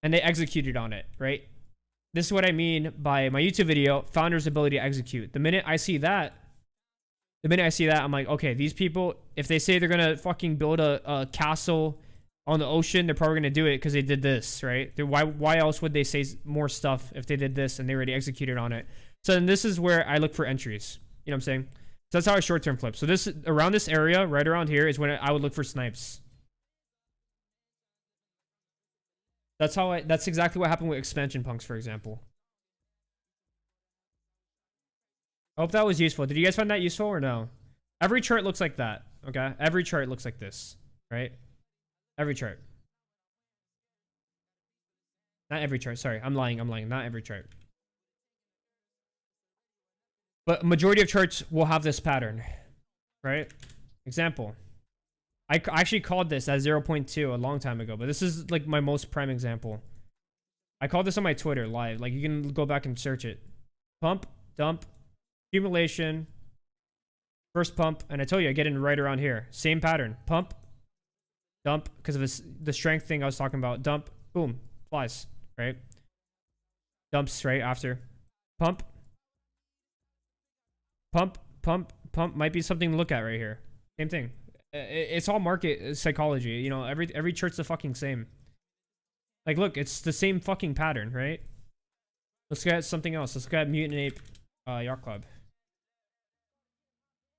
And they executed on it, right? This is what I mean by my YouTube video, founder's ability to execute. The minute I see that, I'm like, okay, these people, if they say they're going to fucking build a castle on the ocean, they're probably going to do it because they did this, right? Why else would they say more stuff if they did this and they already executed on it? So then this is where I look for entries. You know what I'm saying? So that's how I short-term flip. So this, around this area, right around here, is when I would look for snipes. That's exactly what happened with expansion punks, for example. I hope that was useful. Did you guys find that useful or no? Every chart looks like that, okay? Every chart looks like this, right? Every chart. Not every chart. Sorry, I'm lying. Not every chart. But majority of charts will have this pattern, right? Example. I actually called this at 0.2 a long time ago, but this is like my most prime example. I called this on my Twitter live. Like, you can go back and search it. Pump, dump, accumulation, first pump, and I told you I get in right around here. Same pattern. Pump, dump, because of the strength thing I was talking about. Dump, boom, flies, right? Dumps right after. Pump, pump, pump, pump. Might be something to look at right here. Same thing. It's all market psychology. You know, every chart's the fucking same. Like, look, it's the same fucking pattern, right? Let's look at something else. Let's look at Mutant Ape Yacht Club.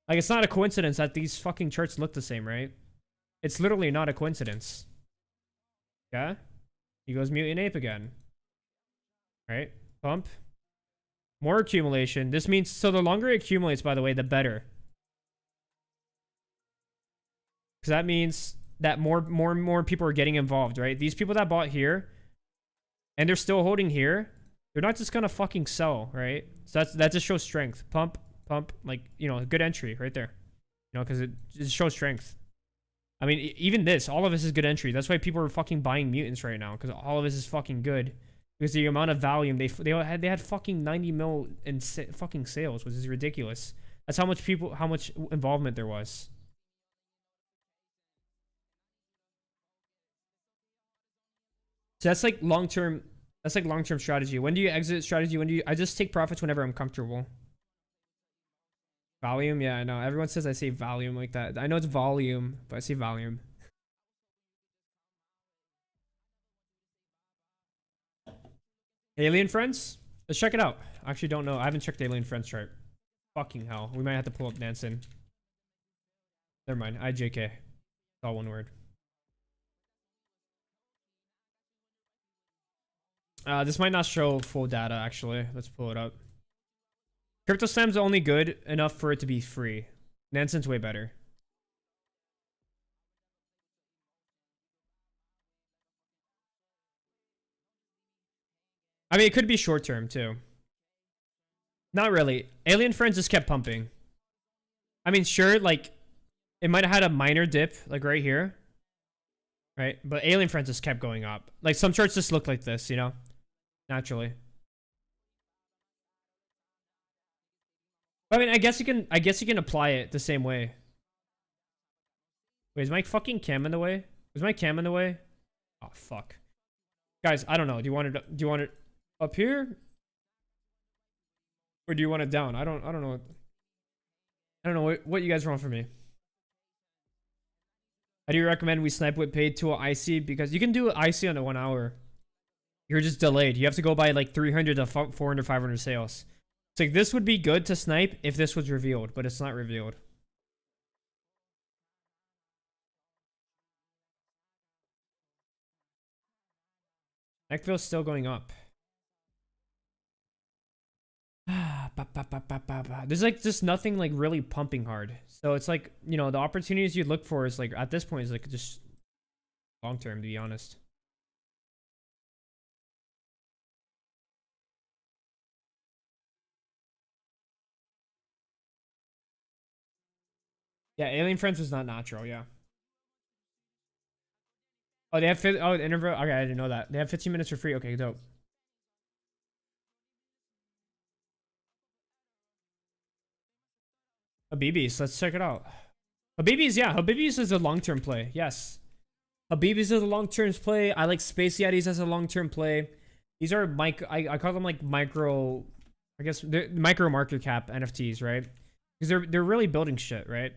Like, it's not a coincidence that these fucking charts look the same, right? It's literally not a coincidence. Yeah? He goes Mutant Ape again. Right? Pump. More accumulation. This means, so the longer it accumulates, by the way, the better. Because that means that more people are getting involved, right? These people that bought here, and they're still holding here, they're not just gonna fucking sell, right? So that just shows strength. Pump, pump, like, you know, good entry right there. You know, because it just shows strength. I mean, even this, all of this is good entry. That's why people are fucking buying mutants right now, because all of this is fucking good. Because the amount of volume they had fucking 90 mil in fucking sales, which is ridiculous. That's how much involvement there was. So that's like long-term strategy. When do you exit strategy? I just take profits whenever I'm comfortable. Volume? Yeah, I know. Everyone says I say volume like that. I know it's volume, but I say volume. Alien Friends? Let's check it out. I actually don't know. I haven't checked Alien Friends chart. Fucking hell. We might have to pull up Nansen. Never mind. IJK. It's all one word. This might not show full data, actually. Let's pull it up. CryptoSlam's only good enough for it to be free. Nansen's way better. I mean, it could be short term, too. Not really. Alien Friends just kept pumping. I mean, sure, like, it might have had a minor dip, like right here. Right? But Alien Friends just kept going up. Like, some charts just look like this, you know? Naturally. I mean, I guess you can apply it the same way. Wait, is my fucking cam in the way? Is my cam in the way? Oh, fuck. Guys, I don't know. Do you want it up here? Or do you want it down? I don't know. I don't know what you guys want from me. I do recommend we snipe with paid tool IC, because you can do IC on the 1 hour. You're just delayed. You have to go by like 300 to 400, 500 sales. So like, this would be good to snipe if this was revealed, but it's not revealed. Neckville's still going up. There's like just nothing like really pumping hard. So it's like, you know, the opportunities you look for is like at this point is like just long term, to be honest. Yeah, Alien Friends was not natural. Yeah. Oh, they have interval. Okay, I didn't know that. They have 15 minutes for free. Okay, dope. Habibis, let's check it out. Habibis, yeah, Habibis is a long-term play. Yes, Habibis is a long-term play. I like Space Yetis as a long-term play. These are I call them like micro. I guess they're micro market cap NFTs, right? Because they're really building shit, right?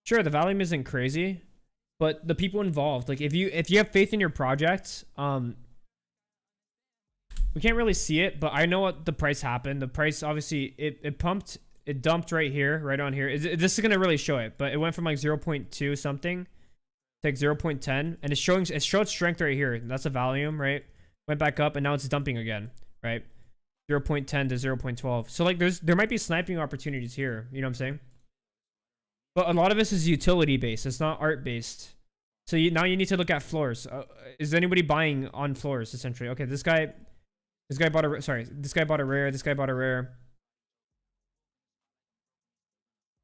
Sure, the volume isn't crazy, but the people involved, like if you have faith in your project, we can't really see it, but I know what the price happened. The price obviously it pumped, it dumped right here, right on here. This is gonna really show it, but it went from like 0.2 something to like 0.10, and it showed strength right here. That's a volume, right? Went back up, and now it's dumping again, right? 0.10 to 0.12. So like there might be sniping opportunities here. You know what I'm saying? But a lot of this is utility based. It's not art based. So now you need to look at floors. Is anybody buying on floors essentially? Okay, this guy bought a this guy bought a rare. This guy bought a rare.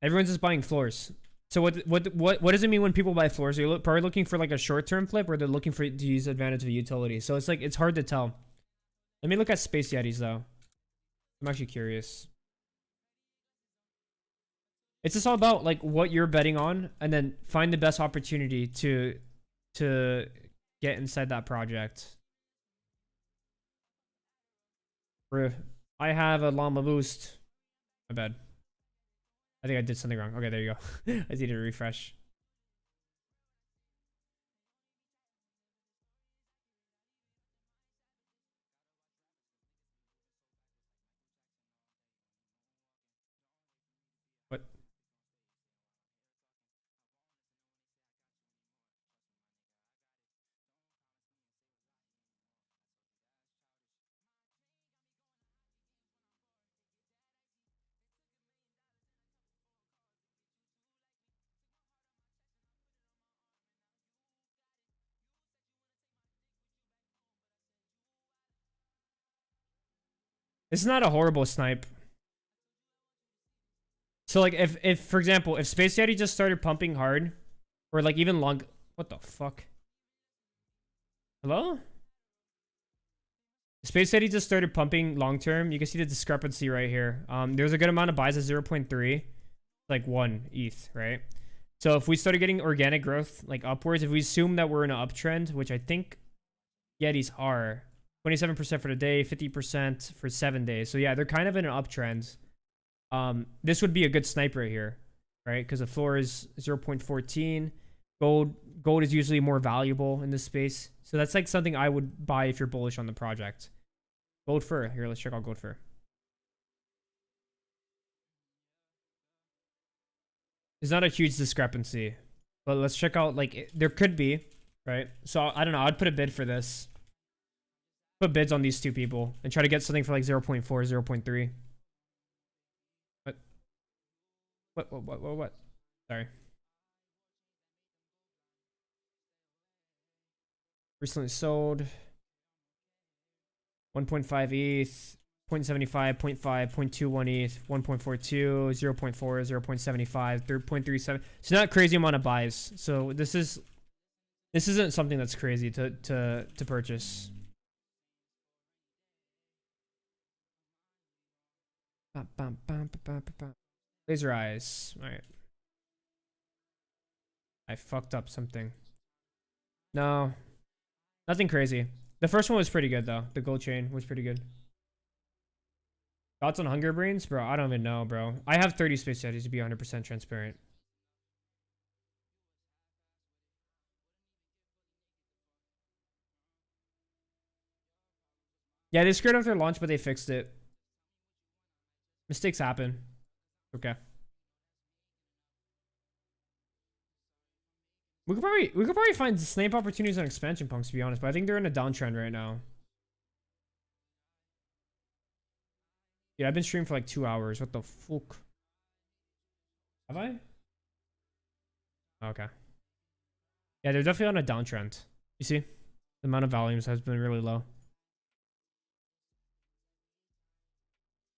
Everyone's just buying floors. So what does it mean when people buy floors? Are you probably looking for like a short-term flip, or they're looking for to use advantage of utility? So it's like it's hard to tell. Let me look at Space Yetis though. I'm actually curious. It's just all about like what you're betting on, and then find the best opportunity to get inside that project. I have a llama boost. My bad. I think I did something wrong. Okay, there you go. I just need to refresh. What? It's not a horrible snipe. So like if for example, if Space Yeti just started pumping hard, or like even long, what the fuck? Hello? Space Yeti just started pumping long term. You can see the discrepancy right here. There's a good amount of buys at 0.3, like 1 ETH, right? So if we started getting organic growth like upwards, if we assume that we're in an uptrend, which I think Yetis are, 27% for the day, 50% for 7 days. So yeah, they're kind of in an uptrend. This would be a good sniper here, right? Because the floor is 0.14. Gold is usually more valuable in this space. So that's like something I would buy if you're bullish on the project. Gold fur. Here, let's check out gold fur. There's not a huge discrepancy, but let's check out, like, there could be, right? So I don't know. I'd put a bid for this. Put bids on these two people and try to get something for like 0.4, 0.3. What? Sorry. Recently sold. 1.5 ETH. 0.75, 0.5, 0.21 ETH, 1.42, 0.4, 0.75, 3.37. It's not a crazy amount of buys. So this isn't something that's crazy to purchase. Laser eyes. All right. I fucked up something. No, nothing crazy. The first one was pretty good though. The gold chain was pretty good. Thoughts on Hunger Brains? Bro, I don't even know, bro. I have 30 Space Yetis to be 100% transparent. Yeah, they screwed up their launch, but they fixed it. Mistakes happen. Okay. We could probably find snipe opportunities on expansion punks, to be honest, but I think they're in a downtrend right now. Yeah, I've been streaming for like 2 hours. What the fuck? Have I? Okay. Yeah, they're definitely on a downtrend. You see? The amount of volumes has been really low.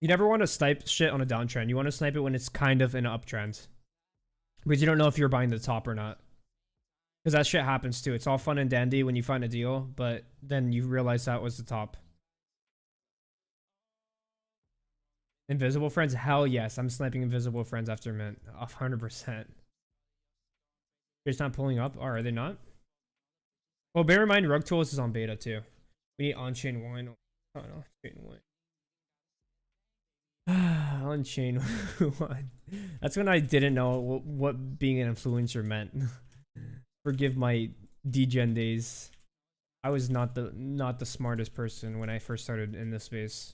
You never want to snipe shit on a downtrend. You want to snipe it when it's kind of in an uptrend. Because you don't know if you're buying the top or not. Because that shit happens too. It's all fun and dandy when you find a deal, but then you realize that was the top. Invisible friends? Hell yes. I'm sniping invisible friends after mint. 100%. They're just not pulling up? Or are they not? Well, bear in mind, Rug Tools is on beta too. We need on-chain wine. Oh no, chain wine. On-chain wine. That's when I didn't know what being an influencer meant. Forgive my degen days. I was not the smartest person when I first started in this space.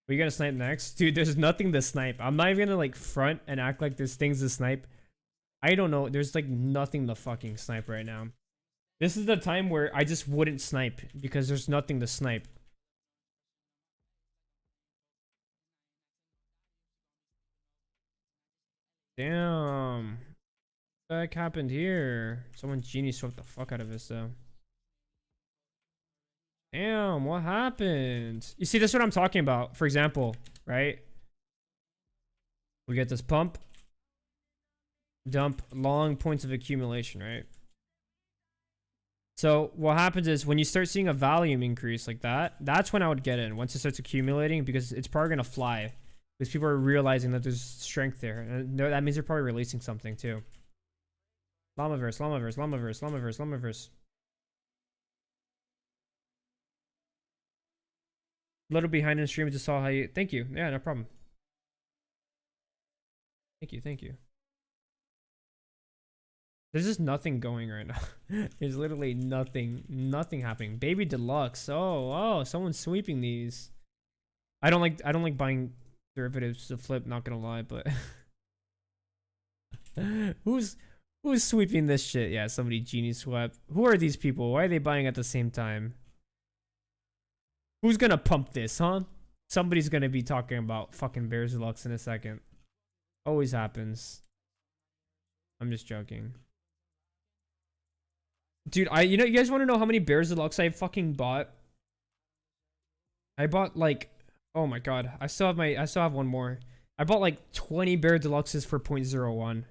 Are you gonna snipe next? Dude, there's nothing to snipe. I'm not even gonna like front and act like there's things to snipe. I don't know. There's like nothing to fucking snipe right now. This is the time where I just wouldn't snipe because there's nothing to snipe. Damn. What the heck happened here? Someone genie swept the fuck out of this though. Damn, what happened? You see, that's what I'm talking about. For example, right? We get this pump, dump, long points of accumulation, right? So what happens is when you start seeing a volume increase like that, that's when I would get in. Once it starts accumulating, because it's probably gonna fly. Because people are realizing that there's strength there. And that means they're probably releasing something too. Llamaverse, Llamaverse, Llamaverse, Llamaverse, Llamaverse. Little behind in the stream, just saw how you. Thank you. Yeah, no problem. Thank you. Thank you. There's just nothing going right now. There's literally nothing happening. Baby Deluxe. Oh, someone's sweeping these. I don't like buying derivatives to flip, not gonna lie, but who's sweeping this shit? Yeah, somebody genie swept. Who are these people? Why are they buying at the same time? Who's gonna pump this, huh? Somebody's gonna be talking about fucking Bears Deluxe in a second. Always happens. I'm just joking. Dude, you guys want to know how many Bears Deluxe I fucking bought? I bought like, oh my god, I still have one more. I bought like 20 Bear Deluxes for 0.01.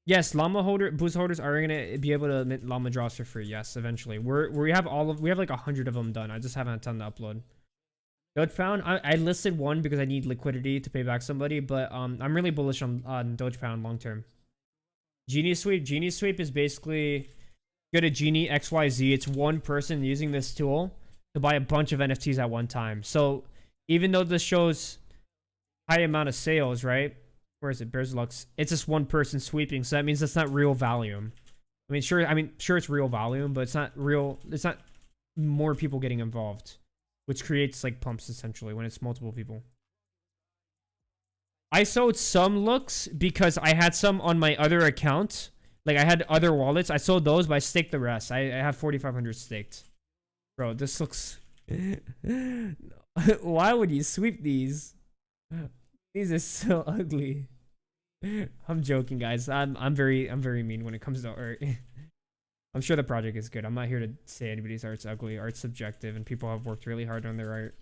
Yes, boost holders are gonna be able to mint llama draws for free. Yes, eventually. We have like 100 of them done. I just haven't had time to upload. Dogepound, I listed one because I need liquidity to pay back somebody, but I'm really bullish on Dogepound long term. Genie Sweep is basically go to Genie XYZ. It's one person using this tool to buy a bunch of NFTs at one time. So even though this shows high amount of sales, right? Where is it? Bears Deluxe. It's just one person sweeping, so that means that's not real volume. I mean, sure it's real volume, but it's not real. It's not more people getting involved, which creates like pumps essentially when it's multiple people. I sold some looks because I had some on my other account. Like I had other wallets. I sold those, but I staked the rest. I have 4,500 staked. Bro, this looks. Why would you sweep these? These are so ugly. I'm joking, guys. I'm very mean when it comes to art. I'm sure the project is good. I'm not here to say anybody's art's ugly. Art's subjective, and people have worked really hard on their art.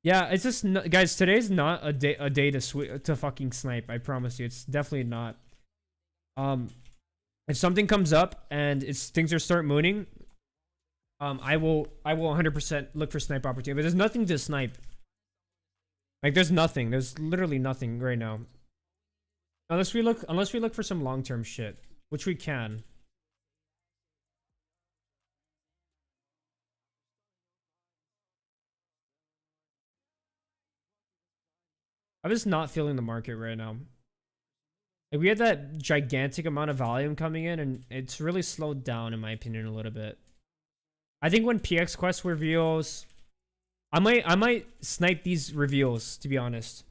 Yeah, it's just guys. Today's not a day to fucking snipe. I promise you, it's definitely not. If something comes up and things are start mooning, I will 100% look for snipe opportunity. But there's nothing to snipe. Like there's nothing. There's literally nothing right now. Unless we look for some long-term shit, which we can. I'm just not feeling the market right now. Like we had that gigantic amount of volume coming in, and it's really slowed down in my opinion a little bit. I think when PX Quest reveals, I might snipe these reveals, to be honest.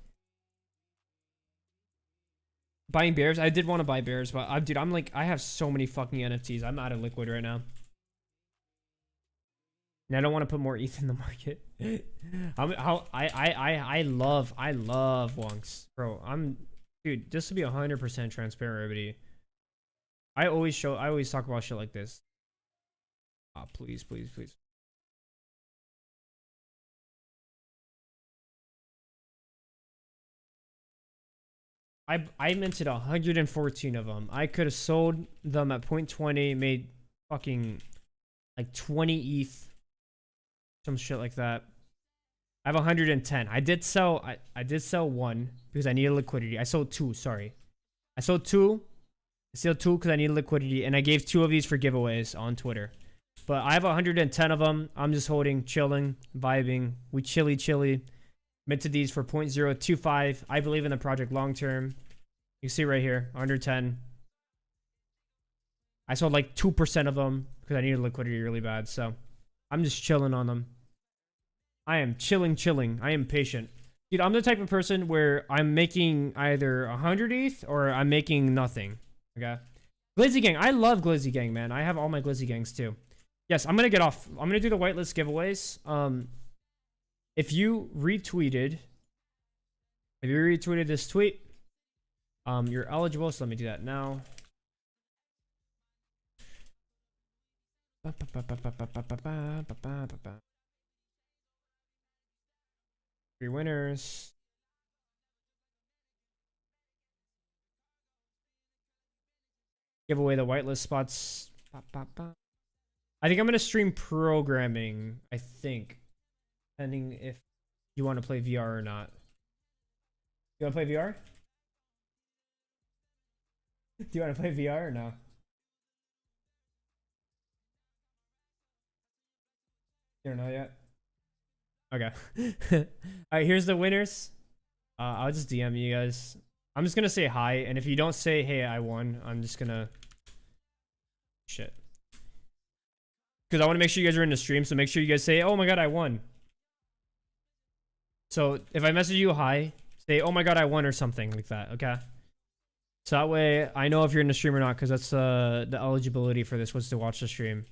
Buying bears, I did want to buy bears, but I'm like, I have so many fucking NFTs. I'm out of liquid right now. And I don't want to put more ETH in the market. I love wonks, bro. Dude, just to be 100% transparent, everybody. I always talk about shit like this. Ah, please. I minted 114 of them. I could have sold them at 0.20, made fucking like 20 ETH, some shit like that. I have 110. I did sell one because I needed liquidity. I sold two, sorry. I sold two because I needed liquidity, and I gave 2 of these for giveaways on Twitter. But I have 110 of them. I'm just holding, chilling, vibing. We chilly. Minted these for 0.025. I believe in the project long term. You can see right here, 110. I sold like 2% of them because I needed liquidity really bad. So I'm just chilling on them. I am chilling. I am patient. Dude, I'm the type of person where I'm making either 100 ETH or I'm making nothing. Okay. Glizzy Gang. I love Glizzy Gang, man. I have all my Glizzy Gangs too. Yes, I'm going to get off. I'm going to do the whitelist giveaways. If you retweeted this tweet, you're eligible. So let me do that now. Three winners. Give away the whitelist spots. I think I'm going to stream programming, I think. Depending if you want to play VR or not. You want to play VR? Do you want to play VR or no? You don't know yet? Okay. Alright, here's the winners. I'll just DM you guys. I'm just gonna say hi, and if you don't say, hey, I won, I'm just gonna... Shit. Because I want to make sure you guys are in the stream, so make sure you guys say, oh my god, I won. So if I message you hi, say, oh my god, I won, or something like that, okay? So that way I know if you're in the stream or not, because that's the eligibility for this was to watch the stream.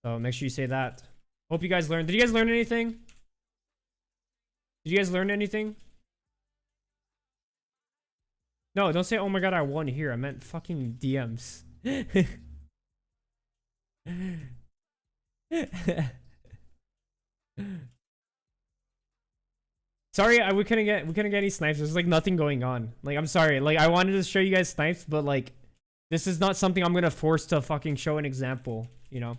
So make sure you say that. Hope you guys learned. Did you guys learn anything? Did you guys learn anything? No, don't say, oh my god, I won here. I meant fucking DMs. Sorry, we couldn't get any snipes. There's like nothing going on. Like, I'm sorry. Like, I wanted to show you guys snipes, but like, this is not something I'm gonna force to fucking show an example. You know,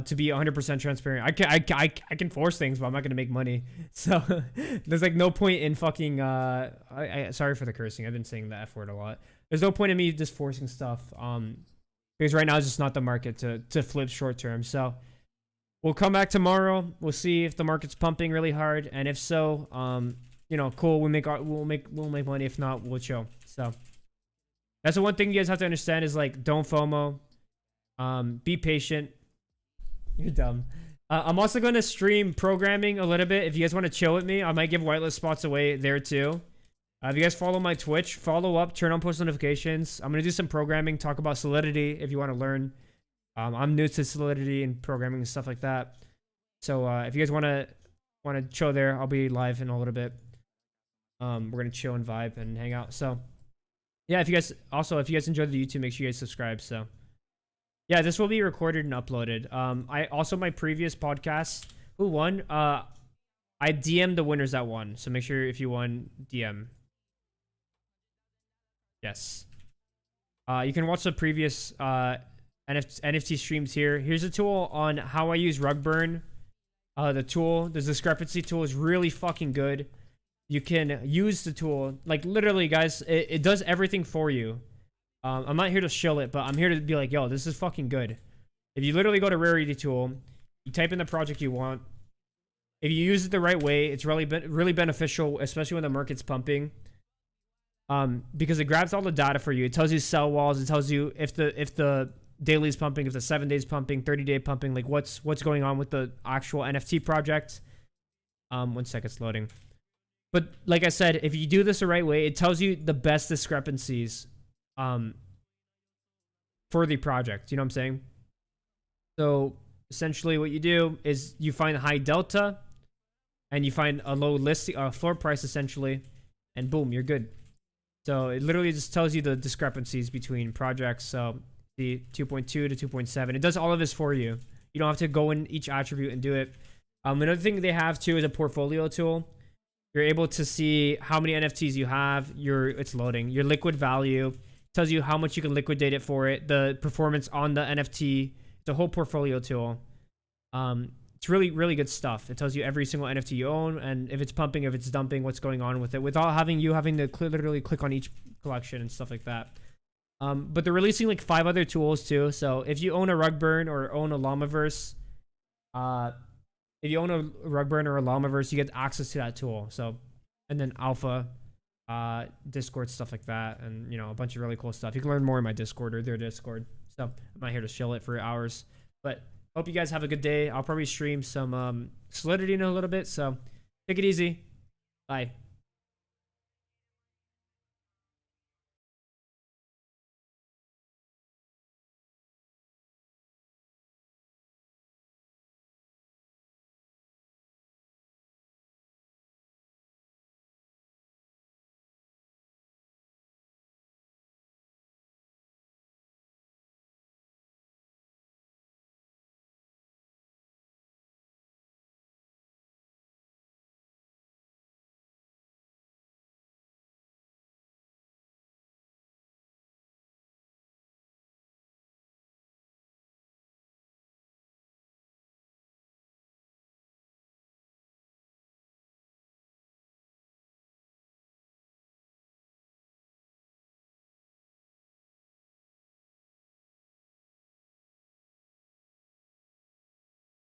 to be 100% transparent. I can force things, but I'm not gonna make money. So there's like no point in fucking. Sorry for the cursing. I've been saying the F word a lot. There's no point in me just forcing stuff. Because right now it's just not the market to flip short term. So we'll come back tomorrow. We'll see if the market's pumping really hard, and if so, you know, cool. We'll make money. If not, we'll chill. So that's the one thing you guys have to understand is like, don't FOMO. Be patient. You're dumb. I'm also going to stream programming a little bit. If you guys want to chill with me, I might give whitelist spots away there too. If you guys follow my Twitch, follow up, turn on post notifications. I'm going to do some programming, talk about Solidity if you want to learn. I'm new to Solidity and programming and stuff like that. So if you guys want to chill there, I'll be live in a little bit. We're going to chill and vibe and hang out. So yeah, if you guys enjoyed the YouTube, make sure you guys subscribe. So yeah, this will be recorded and uploaded. I also, my previous podcast, who won? I DM'd the winners that won. So make sure if you won, DM. Yes. You can watch the previous NFT streams here. Here's a tool on how I use Rugburn. The discrepancy tool is really fucking good. You can use the tool, like literally, guys, it does everything for you. I'm not here to shill it, but I'm here to be like, yo, this is fucking good. If you literally go to Rarity Tool, you type in the project you want. If you use it the right way, it's really beneficial, especially when the market's pumping. Because it grabs all the data for you. It tells you sell walls. It tells you if the daily's pumping, if the 7 days pumping, 30-day pumping, like what's going on with the actual NFT project. 1 second, it's loading. But like I said, if you do this the right way, it tells you the best discrepancies for the project. You know what I'm saying? So essentially what you do is you find a high delta and you find a low floor price essentially, and boom, you're good. So it literally just tells you the discrepancies between projects. So the 2.2 to 2.7, it does all of this for you. You don't have to go in each attribute and do it. Another thing they have too is a portfolio tool. You're able to see how many NFTs you have. It's loading. Your liquid value tells you how much you can liquidate it for it. The performance on the NFT. It's a whole portfolio tool. It's really, really good stuff. It tells you every single NFT you own and if it's pumping, if it's dumping, what's going on with it, without having to literally click on each collection and stuff like that. But they're releasing like 5 other tools too. So if you own a Rugburn or own a Llamaverse, if you own a Rugburn or a Llamaverse, you get access to that tool. So, and then alpha, Discord, stuff like that, and a bunch of really cool stuff. You can learn more in my Discord or their Discord. So I'm not here to chill it for hours, but hope you guys have a good day. I'll probably stream some Solidity in a little bit. So take it easy. Bye.